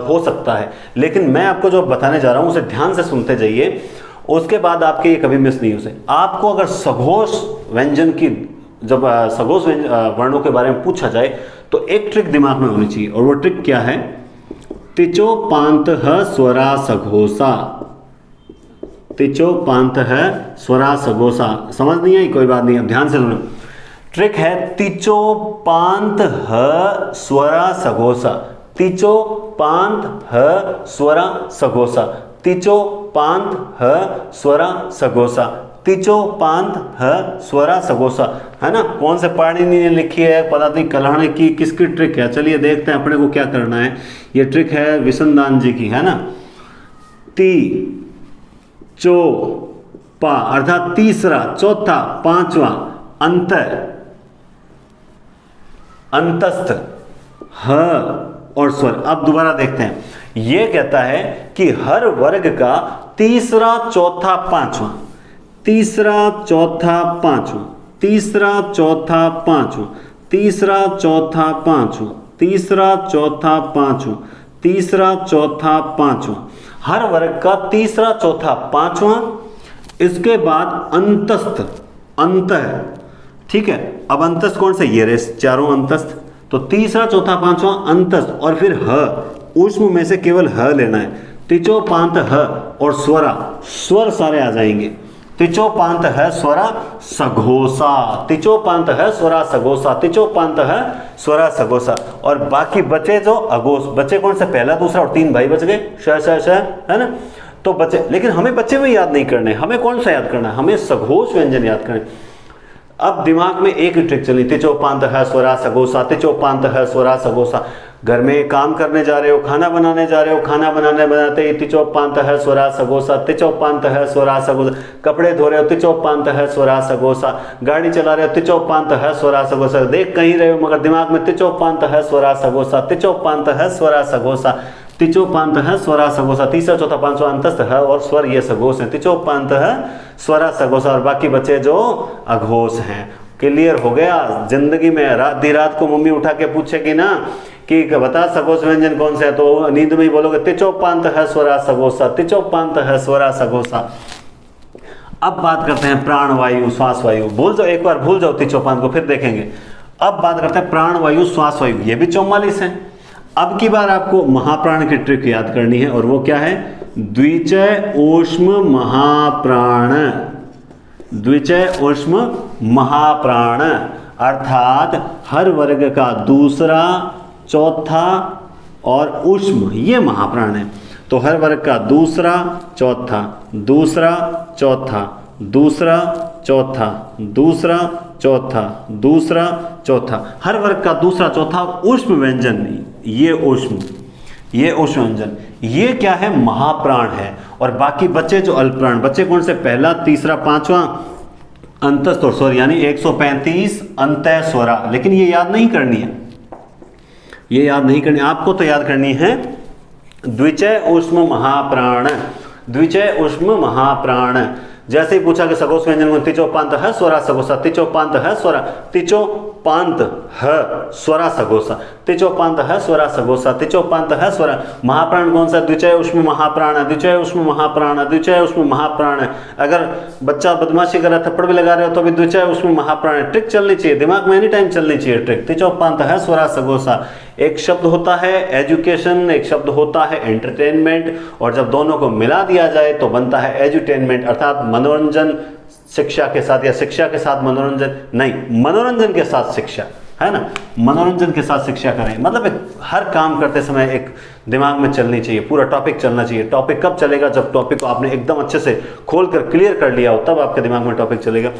हो सकता है। लेकिन मैं आपको जो बताने जा रहा हूं उसे ध्यान से सुनते जाइए, उसके बाद आपके ये कभी मिस नहीं हो सकते। आपको अगर सघोष व्यंजन की, जब सघोष वर्णों के बारे में पूछा जाए तो एक ट्रिक दिमाग में होनी चाहिए, और वो ट्रिक क्या है, तिचो पांत ह स्वरा सघोषा। तिचो पांत है स्वरा सघोषा। समझ नहीं आई, कोई बात नहीं, अब ध्यान से सुनो। ट्रिक है तिचो पांत ह स्वरा सघोषा, तिचो पांत ह स्वरा सघोषा, तिचो पांत ह स्वरा सघोषा, तिचो पांत ह स्वरा सघोषा, है ना। कौन से पाणिनि ने लिखी है पता नहीं, कल्हाणे की, किसकी ट्रिक है, चलिए देखते हैं अपने को क्या करना है। ये ट्रिक है विसंदान जी की, है ना। ती चो पा अर्थात तीसरा, चौथा, पांचवा, अंतर, अंतस्थ, ह और स्वर। अब दोबारा देखते हैं, यह कहता है कि हर वर्ग का तीसरा, चौथा, पांचवा, तीसरा, चौथा, पांचवा, तीसरा, चौथा, पांचवा, तीसरा, चौथा, पांचवा, तीसरा, चौथा, पांचवा, तीसरा, चौथा, पांचवा, हर वर्ग का तीसरा, चौथा, पांचवा। इसके बाद अंतस्थ, अंत है, ठीक है। अब अंतस्थ कौन से, ये रे चारों अंतस्थ, तो तीसरा, चौथा, पांचवा अंतस्थ, और फिर ह, ऊष्म में से केवल ह लेना है। तिचो पांत ह और स्वरा, स्वर सारे आ जाएंगे। तिचो पांत है स्वरा सघोषा, तिचो पांत है स्वरा सघोषा, तिचो पांत है स्वरा सघोषा। और बाकी बचे जो अघोष, बचे कौन से, पहला, दूसरा और तीन भाई बच गए, श श श, है ना। तो बचे, लेकिन हमें बच्चे में याद नहीं करने, हमें कौन सा याद करना है, हमें सघोष व्यंजन याद करने। अब दिमाग में एक ट्रिक चली, तिचो पांत है स्वरा सघोषा, तिचो पांत है स्वरा सघोषा। घर में काम करने जा रहे हो, खाना बनाने जा रहे हो, खाना बनाने बनाते ही तिचो पांत है स्वरा सघोषा, तिचो पांत है स्वरा सघोषा। कपड़े धो रहे हो, तिचो पांत है स्वरा सघोषा। गाड़ी चला रहे हो, तिचो पांत है स्वरा सघोषा। देख कहीं रहे हो मगर दिमाग में तिचो पांत है स्वरा सघोषा, तिचो पांत है स्वरा सघोषा, तिचो पांत है स्वरा सघोषा। तीसरा, चौथा, पांचवा अंतस्थ है और स्वर ये सघोष है, तिचो पांत है स्वरा सघोषा। और बाकी बचे जो अघोष हैं। क्लियर हो गया। जिंदगी में रात रात को मम्मी उठा के पूछेगी ना कि बता सघोष व्यंजन कौन सा है, तो नींद में ही बोलोगे तिचो पांत है स्वरा सघोषा, तिचो पांत है स्वरा सघोषा। अब बात करते हैं प्राण वायु, श्वास वायु। भूल जाओ, एक बार भूल जाओ तिचो पांत को, फिर देखेंगे। अब बात करते हैं प्राण वायु, श्वास वायु, ये भी 44 है। अब की बार आपको महाप्राण की ट्रिक याद करनी है, और वो क्या है, द्विचय ऊष्म महाप्राण, द्विचय ऊष्म महाप्राण अर्थात हर वर्ग का दूसरा, चौथा और ऊष्म ये महाप्राण है। तो हर वर्ग का दूसरा, चौथा, दूसरा, चौथा, दूसरा, चौथा, दूसरा, चौथा, दूसरा, चौथा, हर वर्ग का दूसरा, चौथा ऊष्म व्यंजन, ये ऊष्म, ये ऊष्म व्यंजन, ये क्या है? महाप्राण है। और बाकी बचे जो अल्पप्राण, बचे कौन से? पहला, तीसरा, पांचवा अंतस्वर स्वर, यानी 135 अंतः स्वरा। लेकिन ये याद नहीं करनी है, ये याद नहीं करनी, आपको तो याद करनी है द्विचय ऊष्म महाप्राण, द्विचय ऊष्म महाप्राण। जैसे ही पूछा कि सगोस व्यंजन में तिचोपांत है स्वरा सगोसा, तिचोपांत है स्वरा, तिचोपांत है स्वरा सगोसा, तिचोपांत है स्वरा सगोसा, तिचोपांत है स्वरा। महाप्राण कौन सा? द्विचय ऊष्म महाप्राण, द्विचय ऊष्म महाप्राण, द्विचय ऊष्म महाप्राण। अगर बच्चा बदमाशी कर रहा, थप्पड़ भी लगा रहे हो तो भी द्विचय ऊष्म महाप्राण। ट्रिक चलनी चाहिए दिमाग में, एनी टाइम चलनी चाहिए ट्रिक। तिचोपांत है स्वरा सगोसा। एक शब्द होता है एजुकेशन, एक शब्द होता है एंटरटेनमेंट, और जब दोनों को मिला दिया जाए तो बनता है एजुटेनमेंट, अर्थात मनोरंजन शिक्षा के साथ, या शिक्षा के साथ मनोरंजन नहीं, मनोरंजन के साथ शिक्षा, है ना, मनोरंजन के साथ शिक्षा करें। मतलब हर काम करते समय एक दिमाग में चलनी चाहिए, पूरा टॉपिक चलना चाहिए। टॉपिक कब चलेगा? जब टॉपिक को आपने एकदम अच्छे से खोल कर क्लियर कर लिया हो, तब आपके दिमाग में टॉपिक चलेगा।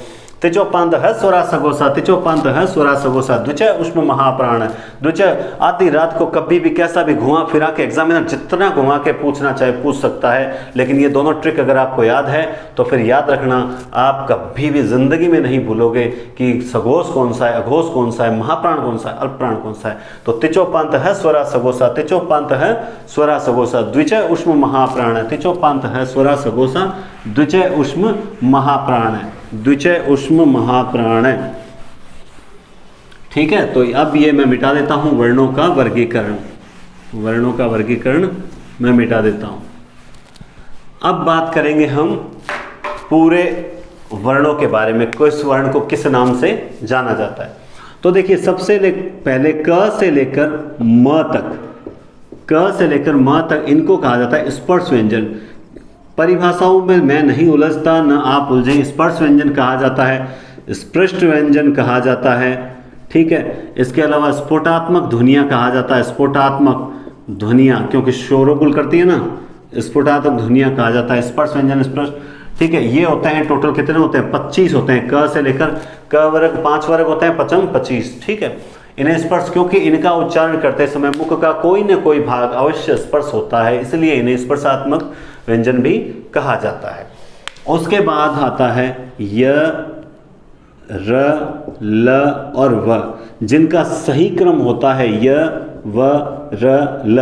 तिचोपांत है स्वरा सगोसा, तिचोपांत है स्वरा सगोसा, द्विचय ऊष्म महाप्राण। द्विचय आधी रात को कभी भी कैसा भी घुमा फिरा के एग्जामिनर जितना घुमा के पूछना चाहे पूछ सकता है, लेकिन ये दोनों ट्रिक अगर आपको याद है तो फिर याद रखना, आप कभी भी जिंदगी में नहीं भूलोगे कि सगोस कौन सा है, अघोष कौन सा है, महाप्राण कौन सा है, अल्पप्राण कौन सा है। तो तिचोपांत है स्वरा सगोसा, तिचोपांत है स्वरा सगोसा, द्विचय ऊष्म महाप्राण। तिचोपांत है स्वरा सगोसा, द्विचय ऊष्म महाप्राण है, द्विचय ऊष्म महाप्राण है। ठीक है, तो अब ये मैं मिटा देता हूं वर्णों का वर्गीकरण, वर्णों का वर्गीकरण मैं मिटा देता हूं। अब बात करेंगे हम पूरे वर्णों के बारे में, किस वर्ण को किस नाम से जाना जाता है। तो देखिए, सबसे पहले क से लेकर म तक, क से लेकर म तक इनको कहा जाता है स्पर्श व्यंजन। परिभाषाओं में मैं नहीं उलझता, न आप उलझें। स्पर्श व्यंजन कहा जाता है, स्पृष्ट व्यंजन कहा जाता है, ठीक है। इसके अलावा स्फोटात्मक ध्वनियाँ कहा जाता है, स्फोटात्मक ध्वनियाँ, क्योंकि शोरगुल करती है ना, स्फोटात्मक ध्वनियाँ कहा जाता है। स्पर्श व्यंजन, स्पृष्ट, ठीक है। ये होते हैं, टोटल कितने होते हैं? 25 होते हैं। क से लेकर क वर्ग 5 वर्ग होते हैं, पचम 25, ठीक है। इन्हें स्पर्श, क्योंकि इनका उच्चारण करते समय मुख का कोई न कोई भाग अवश्य स्पर्श होता है, इसलिए इन्हें स्पर्शात्मक व्यंजन भी कहा जाता है। उसके बाद आता है य, र, ल और व, जिनका सही क्रम होता है य, व, र, ल।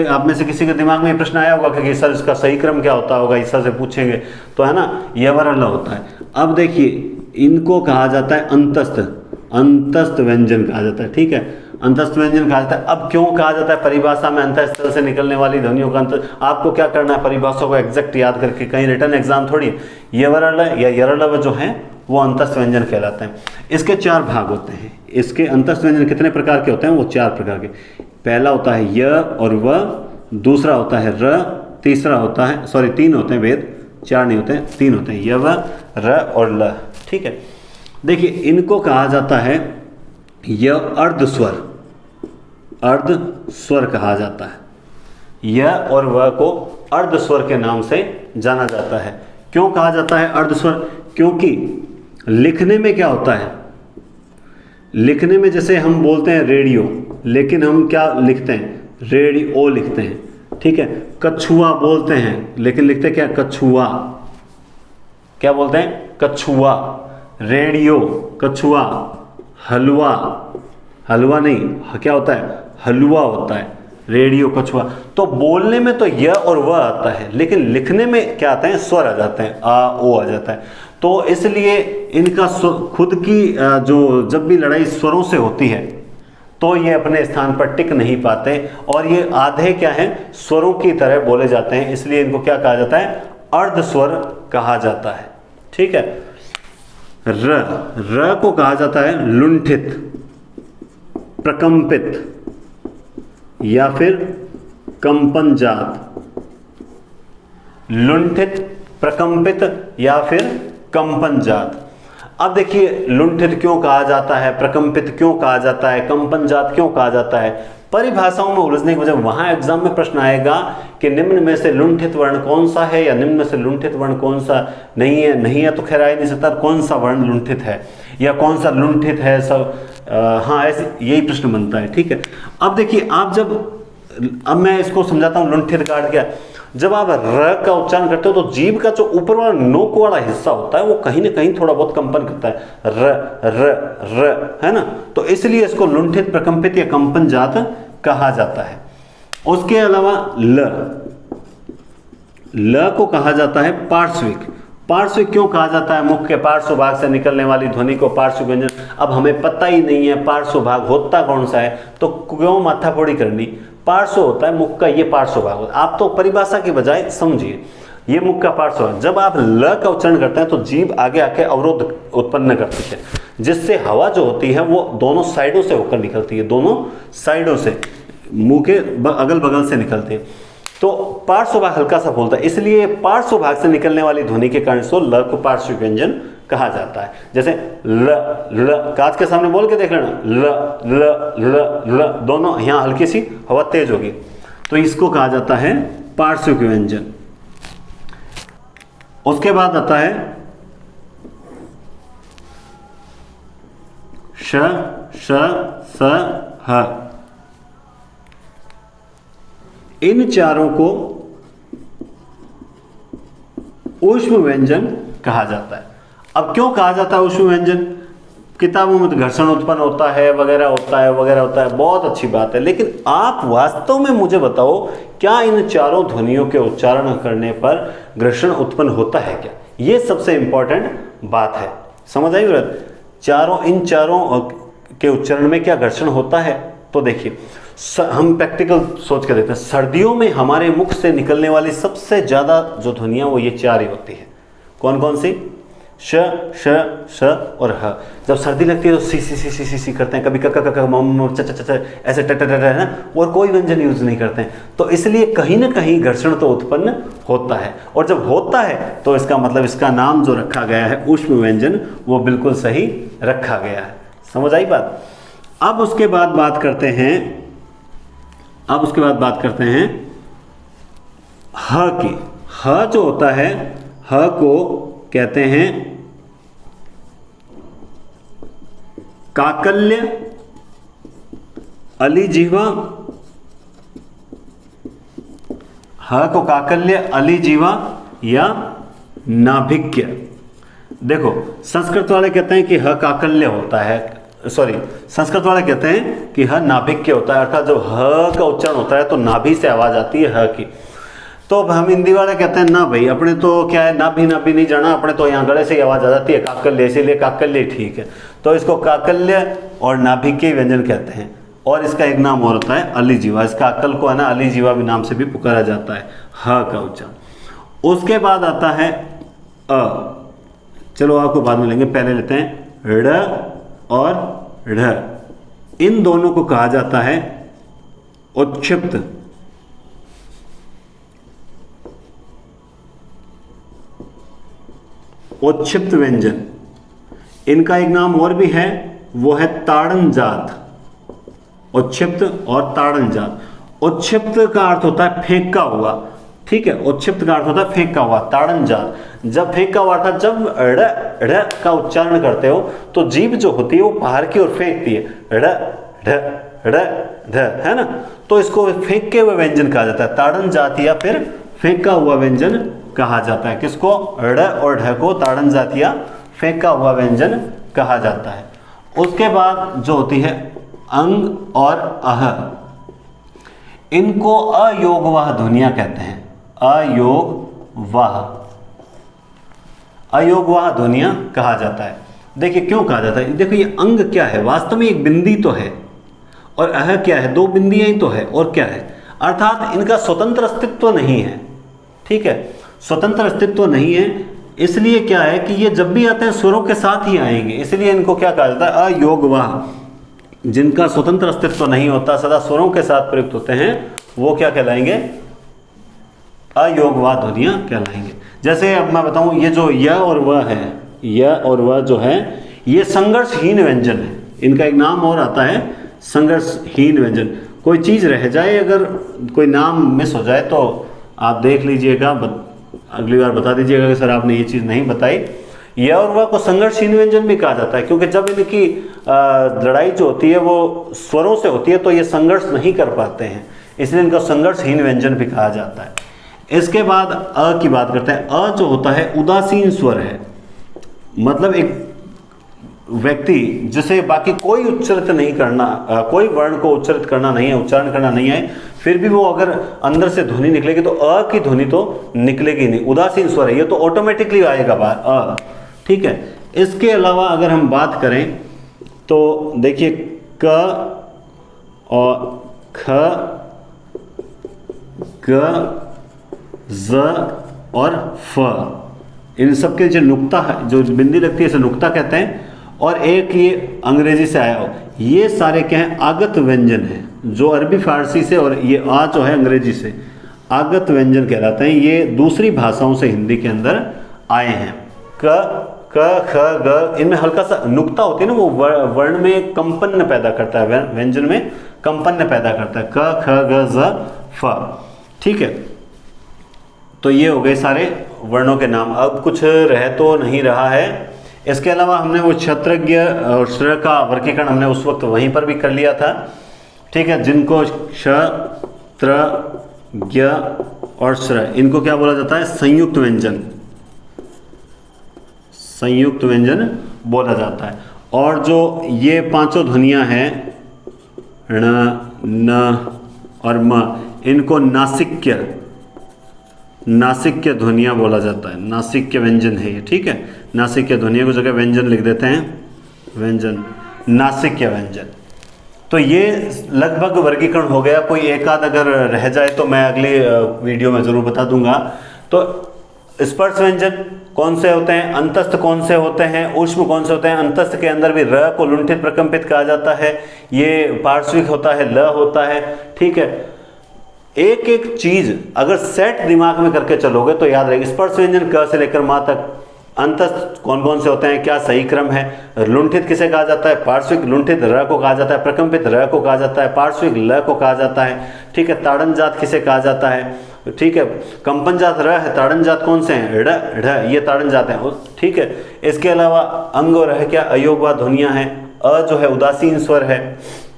आप में से किसी के दिमाग में प्रश्न आया होगा कि सर इसका सही क्रम क्या होता होगा, इस सर से पूछेंगे तो, है ना, य, व, र, ल होता है। अब देखिए, इनको कहा जाता है अंतस्थ, अंतस्थ व्यंजन कहा जाता है, ठीक है, अंतस्थ व्यंजन कहा जाता है। अब क्यों कहा जाता है? परिभाषा में अंतःस्थल से निकलने वाली ध्वनियों का अंतर। आपको क्या करना है? परिभाषा को एग्जैक्ट याद करके, कहीं रिटर्न एग्जाम थोड़ी, यवरल या यरलव जो है वो अंतस्थ व्यंजन कहलाते हैं। इसके 4 भाग होते हैं। इसके अंतस्थ व्यंजन कितने प्रकार के होते हैं? वो 4 प्रकार के। पहला होता है य और व, दूसरा होता है र, तीसरा होता है, सॉरी 3 होते हैं वेद, 4 नहीं होते हैं, 3 होते हैं, य, व, र और ल, ठीक है। देखिए, इनको कहा जाता है य अर्धस्वर, अर्धस्वर कहा जाता है। य और व को अर्धस्वर के नाम से जाना जाता है। क्यों कहा जाता है अर्धस्वर? क्योंकि लिखने में क्या होता है, लिखने में जैसे हम बोलते हैं रेडियो, लेकिन हम क्या लिखते हैं? रेडियो लिखते हैं, ठीक है। कछुआ बोलते हैं, लेकिन लिखते क्या? कछुआ। क्या बोलते हैं? कछुआ। रेडियो, कछुआ। हलवा, हलवा नहीं, क्या होता है? हलवा होता है। रेडियो, कछुआ। तो बोलने में तो य और व आता है, लेकिन लिखने में क्या आता है? स्वर आ जाते हैं, आ, ओ आ जाता है। तो इसलिए इनका खुद की जो जब भी लड़ाई स्वरों से होती है तो ये अपने स्थान पर टिक नहीं पाते, और ये आधे क्या है? स्वरों की तरह बोले जाते हैं, इसलिए इनको क्या कहा जाता है? अर्धस्वर कहा जाता है, ठीक है। र को कहा जाता है लुंठित, प्रकंपित या फिर कंपन जात, लुंठित, प्रकंपित या फिर कंपन जात। अब देखिए लुंठित क्यों कहा जाता है, प्रकंपित क्यों कहा जाता है, कंपन जात क्यों कहा जाता है, परिभाषाओं में उलझने की वजह, वहां एग्जाम में प्रश्न आएगा कि निम्न में से लुंठित वर्ण कौन सा है या निम्न में से लुंठित वर्ण कौन सा नहीं है। नहीं है तो खैर आ ही नहीं सकता, कौन सा वर्ण लुंठित है या कौन सा लुंठित है, सब हाँ ऐसे यही प्रश्न बनता है। ठीक है, अब देखिए आप अब मैं इसको समझाता हूँ लुंठित का अर्थ क्या। जब आप र का उच्चारण करते हो तो जीभ का जो ऊपर वाला नोक वाला हिस्सा होता है वो कहीं ना कहीं थोड़ा बहुत कंपन करता है, र र र, है ना। तो इसलिए इसको लुंठित, प्रकंपित या कंपन जात कहा जाता है। उसके अलावा ल को कहा जाता है पार्श्विक। पार्श्विक क्यों कहा जाता है, मुख के पार्श्व भाग से निकलने वाली ध्वनि को पार्श्विक व्यंजन। अब हमें पता ही नहीं है पार्श्व भाग होता कौन सा है, तो क्यों माथाफोड़ी करनी। पार्श्व होता है मुख का, ये पार्श्व भाग होता है। आप तो परिभाषा की बजाय समझिए, ये मुख का पार्श्व है। जब आप ल का उच्चारण करते हैं तो जीभ आगे आके अवरोध उत्पन्न करती है, जिससे हवा जो होती है वो दोनों साइडों से होकर निकलती है, दोनों साइडों से, मुंह के अगल बगल से निकलती है। तो पार्श्व भाग हल्का सा बोलता है, इसलिए पार्श्व भाग से निकलने वाली ध्वनि के कारण सो ल को पार्श्विक व्यंजन कहा जाता है। जैसे ल कांच के सामने बोल के देख लेना, ल ल ल ल, दोनों यहाँ हल्की सी हवा तेज होगी, तो इसको कहा जाता है पार्श्विक व्यंजन। उसके बाद आता है श, श, स, ह। इन चारों को ऊष्म व्यंजन कहा जाता है। अब क्यों कहा जाता है ऊष्म व्यंजन, किताबों में तो घर्षण उत्पन्न होता है वगैरह होता है वगैरह होता है, बहुत अच्छी बात है, लेकिन आप वास्तव में मुझे बताओ क्या इन चारों ध्वनियों के उच्चारण करने पर घर्षण उत्पन्न होता है क्या। ये सबसे इंपॉर्टेंट बात है, समझ आई बात। इन चारों के उच्चारण में क्या घर्षण होता है, तो देखिए हम प्रैक्टिकल सोच के देखते हैं। सर्दियों में हमारे मुख से निकलने वाली सबसे ज्यादा जो ध्वनियां वो ये चार ही होती है। कौन कौन सी, श, श, श और ह। जब सर्दी लगती है तो सी सी सी सी सी, सी करते हैं, कभी क क क मम च च च ऐसे ट ट है ना, और कोई व्यंजन यूज नहीं करते हैं। तो इसलिए कहीं ना कहीं घर्षण तो उत्पन्न होता है, और जब होता है तो इसका मतलब इसका नाम जो रखा गया है ऊष्म व्यंजन वो बिल्कुल सही रखा गया है। समझ आई बात। अब उसके बाद बात करते हैं ह की। ह जो होता है, ह को कहते हैं काकल्य, अलीजीवा। ह को काकल्य, अलीजीवा या नाभिक्य। देखो संस्कृत वाले कहते हैं कि ह काकल्य होता है, संस्कृत वाले कहते हैं कि ह नाभिक्य होता है, अर्थात जब ह का उच्चारण होता है तो नाभि से आवाज आती है ह की। तो अब हम हिंदी वाले कहते हैं ना भाई, अपने तो क्या है, नाभि नहीं जाना, अपने तो यहाँ गले से ही आवाज आ जाती है काकल्य, इसीलिए काकल्य ठीक है। तो इसको काकल्य और नाभिक्य व्यंजन कहते हैं। और इसका एक नाम और होता है अलीजीवा। इसका अक्ल को है ना अलीजीवा भी नाम से भी पुकारा जाता है, ह का उच्चारण। उसके बाद आता है अ। चलो आपको बाद में लेंगे, पहले लेते हैं ड़ और ढ़। इन दोनों को कहा जाता है उच्छिप्त। उच्छिप्त व्यंजन। इनका एक नाम और भी है, वो है ताड़न जात। उच्छिप्त और ताड़न जात। उच्छिप्त का अर्थ होता है फेंका हुआ, ठीक है, उच्छिप्त का अर्थ होता है फेंका हुआ। ताड़न जात जब फेंका हुआ था, जब ड़ का उच्चारण करते हो तो जीभ जो होती है वो बाहर की ओर फेंकती है, ढ़ ढ, है ना। तो इसको फेंके हुए व्यंजन कहा जाता है, ताड़न जात या फिर फेंका हुआ व्यंजन कहा जाता है। किसको, ड़ और ढ को ताड़न जात या फेंका हुआ व्यंजन कहा जाता है। उसके बाद जो होती है अंग और अह, इनको अयोगवाह ध्वनियां कहते हैं। अयोगवाह ध्वनियां कहा जाता है। देखिए क्यों कहा जाता है, देखो ये अंग क्या है, वास्तव में एक बिंदी तो है, और अह क्या है, दो बिंदियां ही तो है, और क्या है, अर्थात इनका स्वतंत्र अस्तित्व नहीं है, ठीक है, स्वतंत्र अस्तित्व नहीं है। इसलिए क्या है कि ये जब भी आते हैं स्वरों के साथ ही आएंगे, इसलिए इनको क्या कहा जाता है, अयोगवाह। जिनका स्वतंत्र अस्तित्व नहीं होता, सदा स्वरों के साथ प्रयुक्त होते हैं, वो क्या कहलाएंगे, अयोगवाह ध्वनियाँ कहलाएंगे। जैसे अब मैं बताऊँ, ये जो य और व है, य और व जो है ये संघर्षहीन व्यंजन है। इनका एक नाम और आता है संघर्षहीन व्यंजन। कोई चीज़ रह जाए, अगर कोई नाम मिस हो जाए तो आप देख लीजिएगा, अगली बार बता दीजिएगा कि सर आपने ये चीज़ नहीं बताई। य और व को संघर्षहीन व्यंजन भी कहा जाता है, क्योंकि जब इनकी लड़ाई जो होती है वो स्वरों से होती है तो ये संघर्ष नहीं कर पाते हैं, इसलिए इनका संघर्षहीन व्यंजन भी कहा जाता है। इसके बाद अ की बात करते हैं। अ जो होता है उदासीन स्वर है, मतलब एक व्यक्ति जिसे बाकी कोई उच्चारित नहीं करना, कोई वर्ण को उच्चारित करना नहीं है, उच्चारण करना नहीं है, फिर भी वो अगर अंदर से ध्वनि निकलेगी तो अ की ध्वनि तो निकलेगी नहीं, उदासीन स्वर है, ये तो ऑटोमेटिकली आएगा बाहर अ, ठीक है। इसके अलावा अगर हम बात करें तो देखिए क और ख, ग, ज और फ, इन सब के जो नुक्ता है, जो बिंदी लगती है इसे नुक्ता कहते हैं। और एक ये अंग्रेजी से आया हो, ये सारे क्या हैं, आगत व्यंजन हैं, जो अरबी फारसी से, और ये आ जो है अंग्रेजी से, आगत व्यंजन कहलाते हैं। ये दूसरी भाषाओं से हिंदी के अंदर आए हैं। क, ख, ग, इनमें हल्का सा नुक्ता होती है ना, वो वर्ण में कंपन पैदा करता है, व्यंजन में कंपन पैदा करता है। क, ख, ग, ज, फ, ठीक है। तो ये हो गए सारे वर्णों के नाम। अब कुछ रह तो नहीं रहा है। इसके अलावा हमने वो क्षत्रज्ञ और श्र का वर्गीकरण हमने उस वक्त वहीं पर भी कर लिया था, ठीक है, जिनको क्षत्र, ज्ञ और श्र, इनको क्या बोला जाता है, संयुक्त व्यंजन, संयुक्त व्यंजन बोला जाता है। और जो ये पांचों ध्वनियां हैं ण, न और म, इनको नासिक्य, नासिक्य ध्वनियां बोला जाता है, नासिक्य व्यंजन है ये, ठीक है। नासिक्य ध्वनियों की जगह व्यंजन लिख देते हैं, व्यंजन, नासिक्य व्यंजन। तो ये लगभग वर्गीकरण हो गया। कोई एक आध अगर रह जाए तो मैं अगली वीडियो में ज़रूर बता दूंगा। तो स्पर्श व्यंजन कौन से होते हैं, अंतस्थ कौन से होते हैं, ऊष्म कौन से होते हैं। अंतस्थ के अंदर भी र को लुंठित प्रकंपित कहा जाता है, ये पार्श्विक होता है, ल होता है, ठीक है। एक एक चीज अगर सेट दिमाग में करके चलोगे तो याद रहेगी। स्पर्श व्यंजन क से लेकर मां तक, अंतस्थ कौन कौन से होते हैं, क्या सही क्रम है, लुंठित किसे कहा जाता है, पार्श्विक लुंठित र को कहा जाता है, प्रकंपित र को कहा जाता है, पार्श्विक ल को कहा जाता है, ठीक है। ताड़न जात किसे कहा जाता है, ठीक है। कंपन जात र है, ताड़न जात कौन से हैं, ढ़ ढ, ये ताड़न जात हैं, ठीक है। इसके अलावा अंग और है क्या, अयोगवाह ध्वनियां हैं। अ जो है उदासीन स्वर है,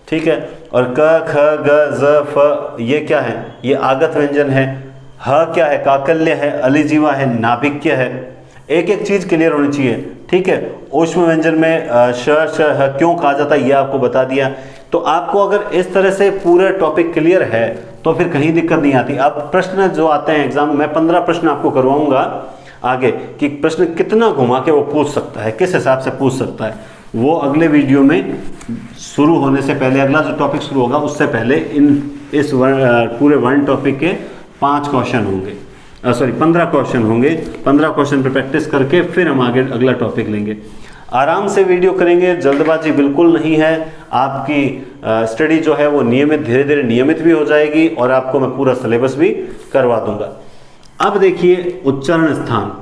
ठीक है। और क, ख, ग, ज, फ, ये क्या है, ये आगत व्यंजन है। ह क्या है, काकल्य है, अलिजीवा है, नाभिक्य है। एक एक चीज क्लियर होनी चाहिए, ठीक है। ऊष्म व्यंजन में श, श, ह क्यों कहा जाता है ये आपको बता दिया। तो आपको अगर इस तरह से पूरा टॉपिक क्लियर है तो फिर कहीं दिक्कत नहीं आती। अब प्रश्न जो आते हैं एग्जाम में, 15 प्रश्न आपको करवाऊंगा आगे, कि प्रश्न कितना घुमा के वो पूछ सकता है, किस हिसाब से पूछ सकता है, वो अगले वीडियो में शुरू होने से पहले, अगला जो टॉपिक शुरू होगा उससे पहले इस पूरे वन टॉपिक के 5 क्वेश्चन होंगे, 15 क्वेश्चन होंगे। 15 क्वेश्चन पे प्रैक्टिस करके फिर हम आगे अगला टॉपिक लेंगे। आराम से वीडियो करेंगे, जल्दबाजी बिल्कुल नहीं है। आपकी स्टडी जो है वो नियमित, धीरे धीरे नियमित भी हो जाएगी और आपको मैं पूरा सिलेबस भी करवा दूंगा। अब देखिए उच्चारण स्थान,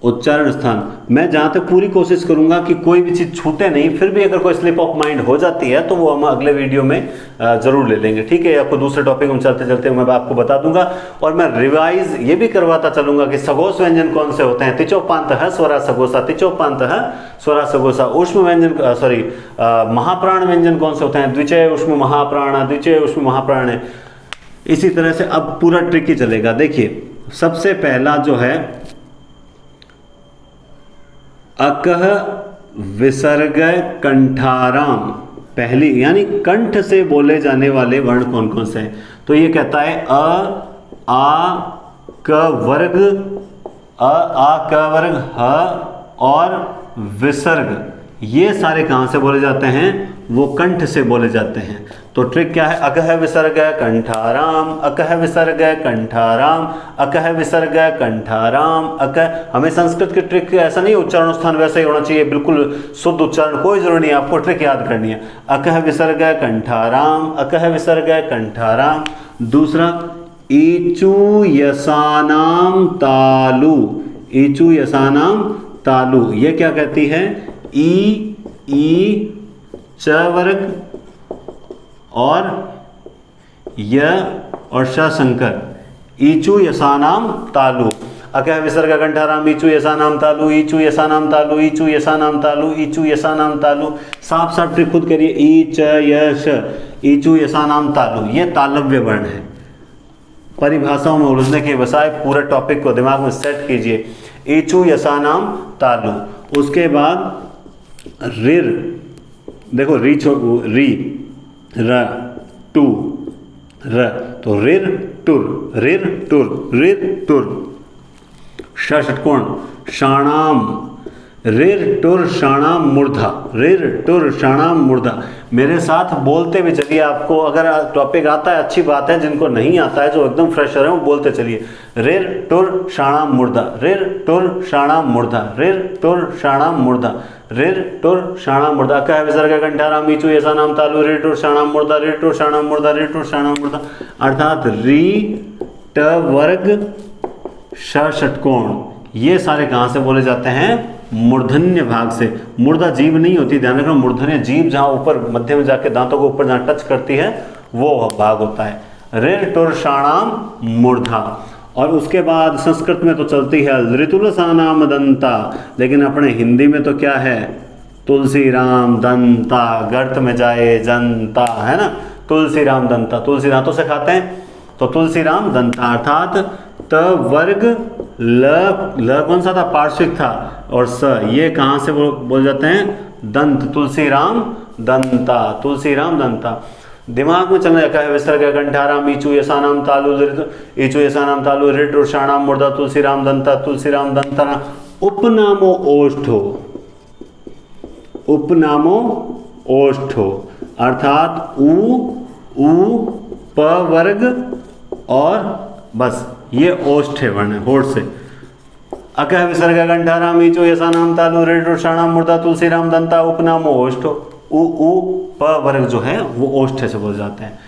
उच्चारण स्थान मैं जहां तक पूरी कोशिश करूंगा कि कोई भी चीज छूटे नहीं, फिर भी अगर कोई स्लिप ऑफ माइंड हो जाती है तो वो हम अगले वीडियो में जरूर ले लेंगे, ठीक है। आपको दूसरे टॉपिक में चलते चलते मैं आपको बता दूंगा। और मैं रिवाइज ये भी करवाता चलूंगा कि सघोष व्यंजन कौन से होते हैं, तिचोपांत स्वरा सघोषा, तिचोपांत स्वरा सघोषा। ऊष्म व्यंजन महाप्राण व्यंजन कौन से होते हैं, द्विचय ऊष्म महाप्राण, द्विचय ऊष्म महाप्राण। इसी तरह से अब पूरा ट्रिक ही चलेगा। देखिए सबसे पहला जो है अकह विसर्ग कंठाराम, पहली यानी कंठ से बोले जाने वाले वर्ण कौन कौन से हैं। तो ये कहता है अ, आ, क वर्ग, अ, आ, क वर्ग, ह और विसर्ग, ये सारे कहाँ से बोले जाते हैं, वो कंठ से बोले जाते हैं। तो ट्रिक क्या है, अकह विसर्ग कंठाराम, अकह विसर्ग कंठाराम, अकह विसर्ग कंठाराम, अकह। हमें संस्कृत की ट्रिक ऐसा नहीं, उच्चारण स्थान वैसे ही होना चाहिए, बिल्कुल शुद्ध उच्चारण, कोई जरूरी नहीं, आपको ट्रिक याद करनी है। अकह विसर्ग कंठाराम, अकह विसर्ग कंठाराम। दूसरा ईचू यसानाम तालु, ईचू यसानाम तालु, ये क्या कहती है? ई च वर्ग और य और श संकर, ईचू यसानाम तालु। अकह विसर्ग कंठाराम ईचू यसानाम तालु, ईचू यसानाम तालु, ईचू यसानाम तालु, ईचू यसानाम तालु। साफ साफ ट्रिक खुद करिए, ई च य श, ईचू यसानाम तालु, ये तालव्य वर्ण है। परिभाषाओं में उलझने के बजाय पूरे टॉपिक को दिमाग में सेट कीजिए। ईचू यसानाम तालु। उसके बाद रिर, देखो री री र टू र, तो रिर टुर, रिर टुर, रिर टुर। षटकोण शाणाम, रिर टुर शाणाम मूर्धा, रिर टुर शाणाम मूर्धा। मेरे साथ बोलते भी चलिए, आपको अगर टॉपिक आता है अच्छी बात है, जिनको नहीं आता है जो एकदम फ्रेशर है वो बोलते चलिए। रिर टुर शाणाम मूर्धा, रिर टुर शाणाम मूर्धा, रिर टुर शाणाम मूर्धा, रिर टुर शाणाम मूर्धा। कह विसर्ग कंठाराम ईचू यसानाम तालु, रिर टुर शाणाम मूर्धा, रिर टुर शाणाम मूर्धा, रिर टुर शाणाम मूर्धा। अर्थात री ट वर्ग श षटकोण, ये सारे कहाँ से बोले जाते हैं? मूर्धन्य भाग से। मूर्धा जीभ नहीं होती, ध्यान रखना, मूर्धन्य जीभ जहाँ ऊपर मध्य में जाके दांतों के ऊपर जहाँ टच करती है वो भाग होता है। रिर टुर शाणाम मूर्धा। और उसके बाद संस्कृत में तो चलती है ऋतुलसानाम दंता, लेकिन अपने हिंदी में तो क्या है? तुलसी राम दंता, गर्त में जाए जनता, है ना, तुलसी राम दंता, तुलसी दांतों से खाते हैं, तो तुलसी राम दंता। अर्थात त वर्ग ल कौन सा था? पार्श्विक था, और स ये कहाँ से बोल जाते हैं? दंत, तुलसी राम दंता, तुलसी राम दंता। दिमाग में चलने का है विसर्ग कंठाराम ईचू यसानाम तालु, ईचू यसानाम तालु, रिट और शाणाम मूर्धा, तुलसी राम दंता, तुलसी राम दंता। उपनामो ओष्ठो, उपनामो ओष्ठो, अर्थात उ प वर्ग और बस ये ओष्ठ है वर्ण, होठ से। अकह विसर्ग कंठाराम ईचो यसानाम तालु, रिट शाणाम मूर्धा, तुलसी राम दंता, उपनामो ओष्ठो। उ प वर्ग जो है वो ओष्ठ से बोल जाते हैं।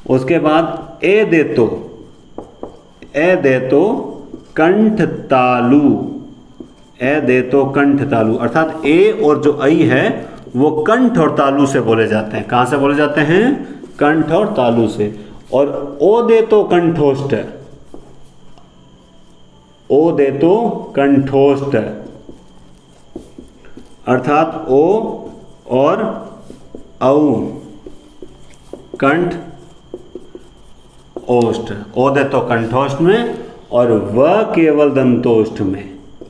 उसके बाद ए देतो कंठ तालु, ए देतो कंठ तालु, अर्थात ए और जो ऐ है वो कंठ और तालु से बोले जाते हैं। कहाँ से बोले जाते हैं? कंठ और तालु से। और ओ देतो कंठोष्ठ, ओ देतो कंठोष्ठ, अर्थात ओ और औ कंठ ओष्ठ, ओ देतो कंठोष्ठ में और व केवल दंतोष्ठ में,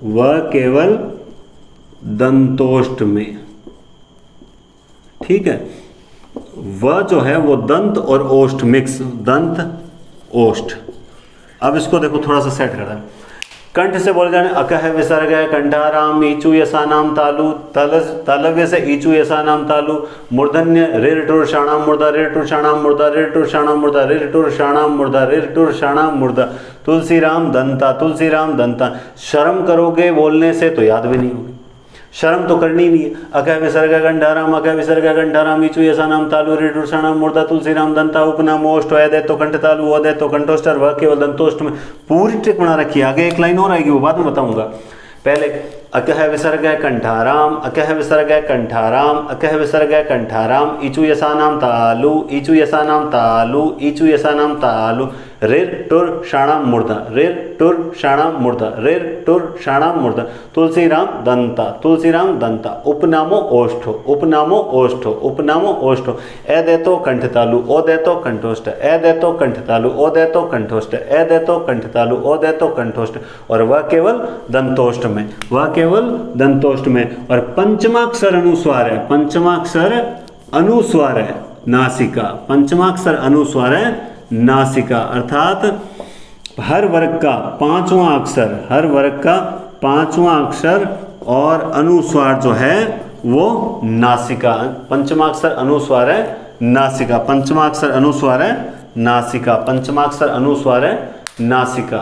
व केवल दंतोष्ठ में। ठीक है, व जो है वो दंत और ओष्ठ मिक्स, दंत ओष्ठ। अब इसको देखो थोड़ा सा सेट करना है। कंठ से बोले जाने अकह विसर्ग कंठाराम ईचू यसानाम तालु, तालव्य से ईचू यसानाम तालु, मूर्धन्य रिर टुर शाणाम मूर्धा, रिर टुर शाणाम मूर्धा, रिर टुर शाणाम मूर्धा, रिर टुर शाणाम मूर्धा, रिर टुर शाणाम मूर्धा, तुलसी राम दंता, तुलसी राम दंता। शर्म करोगे बोलने से तो याद भी नहीं होगी, शर्म तो करनी नहीं है। अकह विसर्ग कंठाराम, अकह विसर्ग कंठाराम ईचू यसानाम तालु, रिर टुर शाणाम मूर्धा, तुलसी राम दंता, उपनाम ओष्ठ, ए दे तो कंठ तालु, ओ दे तो कंठोष्ठ, वह केवल दंतोष्ठ में। पूरी ट्रिक बना रखी है। आगे एक लाइन और आएगी, वो बाद में बताऊंगा। पहले अकह विसर्ग कंठाराम, अकह विसर्ग कंठाराम, अकह विसर्ग कंठाराम, ईचू यसानाम तालु, ईचू यसानाम तालु, ईचू यसानाम तालु, रिर टुर शाणाम मूर्धा, रिर टुर शाणाम मूर्धा, रिर टुर शाणाम मूर्धा, तुलसी राम दंता, तुलसी राम दंता, उपनामो ओष्ठो, उपनामो ओष्ठो, उपनामो ओष्ठो, ए दे तो कंठ तालु, ओ दे तो कंठोष्ठ, ए दे तो कंठ तालु, ओ दे तो कंठोष्ठ, ए दे तो कंठ तालु, ओ दे तो कंठोष्ठ। और वह केवल दंतोष्ठ में, वह केवल दंतोष्ठ में। और पंचमाक्षर अनुस्वार है, पंचमाक्षर अनुस्वार है नासिका, पंचमाक्षर अनुस्वार है नासिका, अर्थात हर वर्ग का पांचवा अक्षर, हर वर्ग का पांचवा अक्षर और अनुस्वार जो है वो नासिका। पंचमाक्षर अनुस्वार है नासिका, पंचमाक्षर अनुस्वार है नासिका, पंचमाक्षर अनुस्वार है नासिका,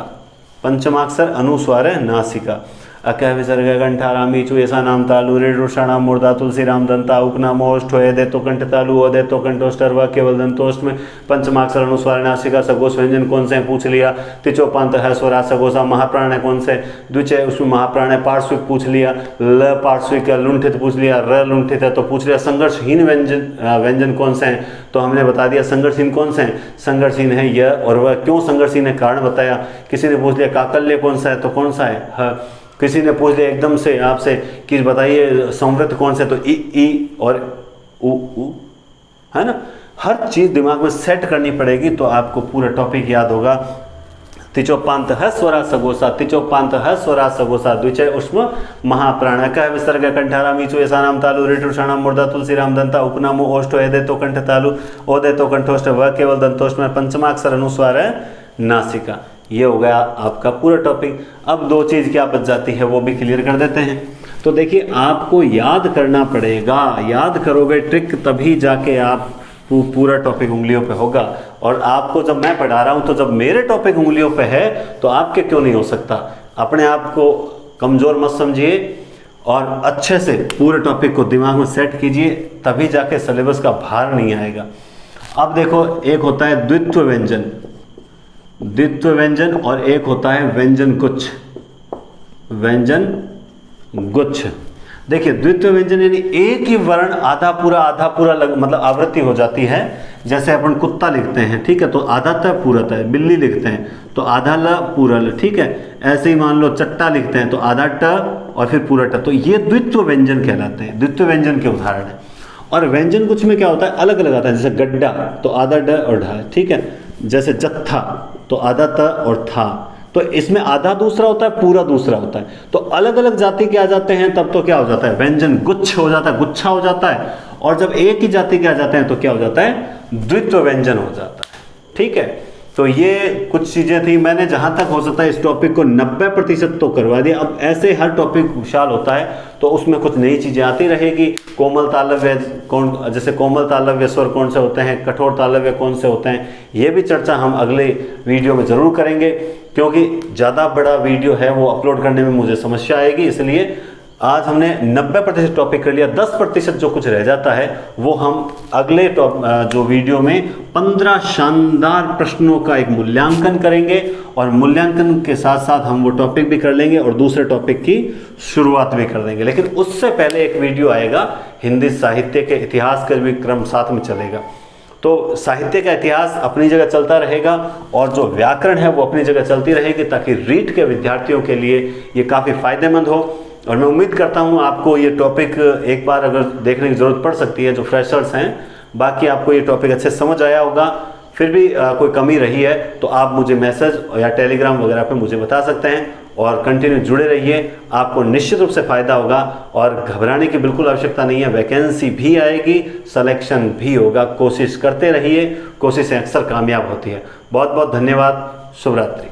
पंचमाक्षर अनुस्वार है नासिका। अकह विसर्ग कंठारा मीचु ऐसा नाम तालु रे रुषाणाम मूर्धा तुलसी राम दंता उपनामोष्ठ होए दे तो कंठ तालु ओ दे तो कंठोष्टर व केवल दंतोष्ठ में पंचमाक्षर अनुस्वार नासिका सगोष व्यंजन कौन से पूछ लिया। तिचोपांत है स्वरा सगोसा महाप्राण है कौन से, द्विचय उसमें महाप्राण है पार्श्विक पूछ लिया, ल पार्श्विक लुंठित पूछ लिया, र लुंठित है तो पूछ लिया। संघर्षहीन व्यंजन कौन से हैं तो हमने बता दिया संघर्षहीन कौन से हैं, संघर्षहीन है य और वह। क्यों संघर्षहीन है कारण बताया। किसी ने पूछ लिया काकल्य कौन सा है तो कौन सा है ह। किसी ने पूछ लिया एकदम से आपसे कि बताइए संवृत कौन से तो ई और उ है ना। हर चीज़ दिमाग में सेट करनी पड़ेगी तो आपको पूरा टॉपिक याद होगा। तिचोपांत है स्वरा सगोसा, तिचोपांत है स्वरा सगोसा, द्विचय उष्म महाप्राण कह विसर्ग कंठारा मीचु ऐसा नाम तालु ऋतुषाणाम मूर्धा तुलसी राम दंता उपनामो ओष्ठ एदे तो कंठ तालु ओदे तो कंठोष्ठ व केवल दंतोष्ठ में पंचमाक्षर अनुस्वार है नासिका। ये हो गया आपका पूरा टॉपिक। अब दो चीज़ क्या बच जाती है वो भी क्लियर कर देते हैं। तो देखिए आपको याद करना पड़ेगा, याद करोगे ट्रिक तभी जाके आप पूरा टॉपिक उंगलियों पे होगा। और आपको जब मैं पढ़ा रहा हूँ तो जब मेरे टॉपिक उंगलियों पे है तो आपके क्यों नहीं हो सकता। अपने आप को कमज़ोर मत समझिए और अच्छे से पूरे टॉपिक को दिमाग में सेट कीजिए, तभी जाके सिलेबस का भार नहीं आएगा। अब देखो एक होता है द्वित्व व्यंजन, द्वित्व व्यंजन और एक होता है व्यंजन गुच्छ, व्यंजन गुच्छ। देखिए द्वित्व व्यंजन यानी एक ही वर्ण आधा पूरा मतलब आवृत्ति हो जाती है। जैसे अपन कुत्ता लिखते हैं, ठीक है, तो आधा त पूरा त। बिल्ली लिखते हैं तो आधा ल पूरा ल, ठीक है। ऐसे ही मान लो चट्टा लिखते हैं तो आधा ट और फिर पूरा ट। तो ये द्वित्व व्यंजन कहलाते हैं, द्वित्व व्यंजन के उदाहरण है। और व्यंजन कुछ में क्या होता है अलग अलग आता है। जैसे गड्ढा तो आधा ड और ढा, ठीक है। जैसे जत्था तो आधा त और था, तो इसमें आधा दूसरा होता है पूरा दूसरा होता है। तो अलग अलग जाति के आ जाते हैं तब तो क्या हो जाता है व्यंजन गुच्छ हो जाता है, गुच्छा हो जाता है। और जब एक ही जाति के आ जाते हैं तो क्या हो जाता है द्वित्व व्यंजन हो जाता है, ठीक है। तो ये कुछ चीज़ें थी, मैंने जहाँ तक हो सकता है इस टॉपिक को 90% तो करवा दिया। अब ऐसे हर टॉपिक विशाल होता है तो उसमें कुछ नई चीज़ें आती रहेगी। कोमल तालव्य कौन, जैसे कोमल तालव्य स्वर कौन से होते हैं, कठोर तालव्य कौन से होते हैं, ये भी चर्चा हम अगले वीडियो में ज़रूर करेंगे। क्योंकि ज़्यादा बड़ा वीडियो है वो अपलोड करने में मुझे समस्या आएगी, इसलिए आज हमने 90% टॉपिक कर लिया। 10% जो कुछ रह जाता है वो हम अगले जो वीडियो में 15 शानदार प्रश्नों का एक मूल्यांकन करेंगे और मूल्यांकन के साथ साथ हम वो टॉपिक भी कर लेंगे और दूसरे टॉपिक की शुरुआत भी कर देंगे। लेकिन उससे पहले एक वीडियो आएगा हिंदी साहित्य के इतिहास का भी क्रम साथ में चलेगा। तो साहित्य का इतिहास अपनी जगह चलता रहेगा और जो व्याकरण है वो अपनी जगह चलती रहेगी, ताकि रीट के विद्यार्थियों के लिए ये काफ़ी फायदेमंद हो। और मैं उम्मीद करता हूँ आपको ये टॉपिक एक बार अगर देखने की ज़रूरत पड़ सकती है जो फ्रेशर्स हैं, बाकी आपको ये टॉपिक अच्छे समझ आया होगा। फिर भी कोई कमी रही है तो आप मुझे मैसेज या टेलीग्राम वगैरह पे मुझे बता सकते हैं और कंटिन्यू जुड़े रहिए, आपको निश्चित रूप से फ़ायदा होगा। और घबराने की बिल्कुल आवश्यकता नहीं है, वैकेंसी भी आएगी, सिलेक्शन भी होगा। कोशिश करते रहिए, कोशिशें अक्सर कामयाब होती है। बहुत बहुत धन्यवाद, शुभ रात्रि।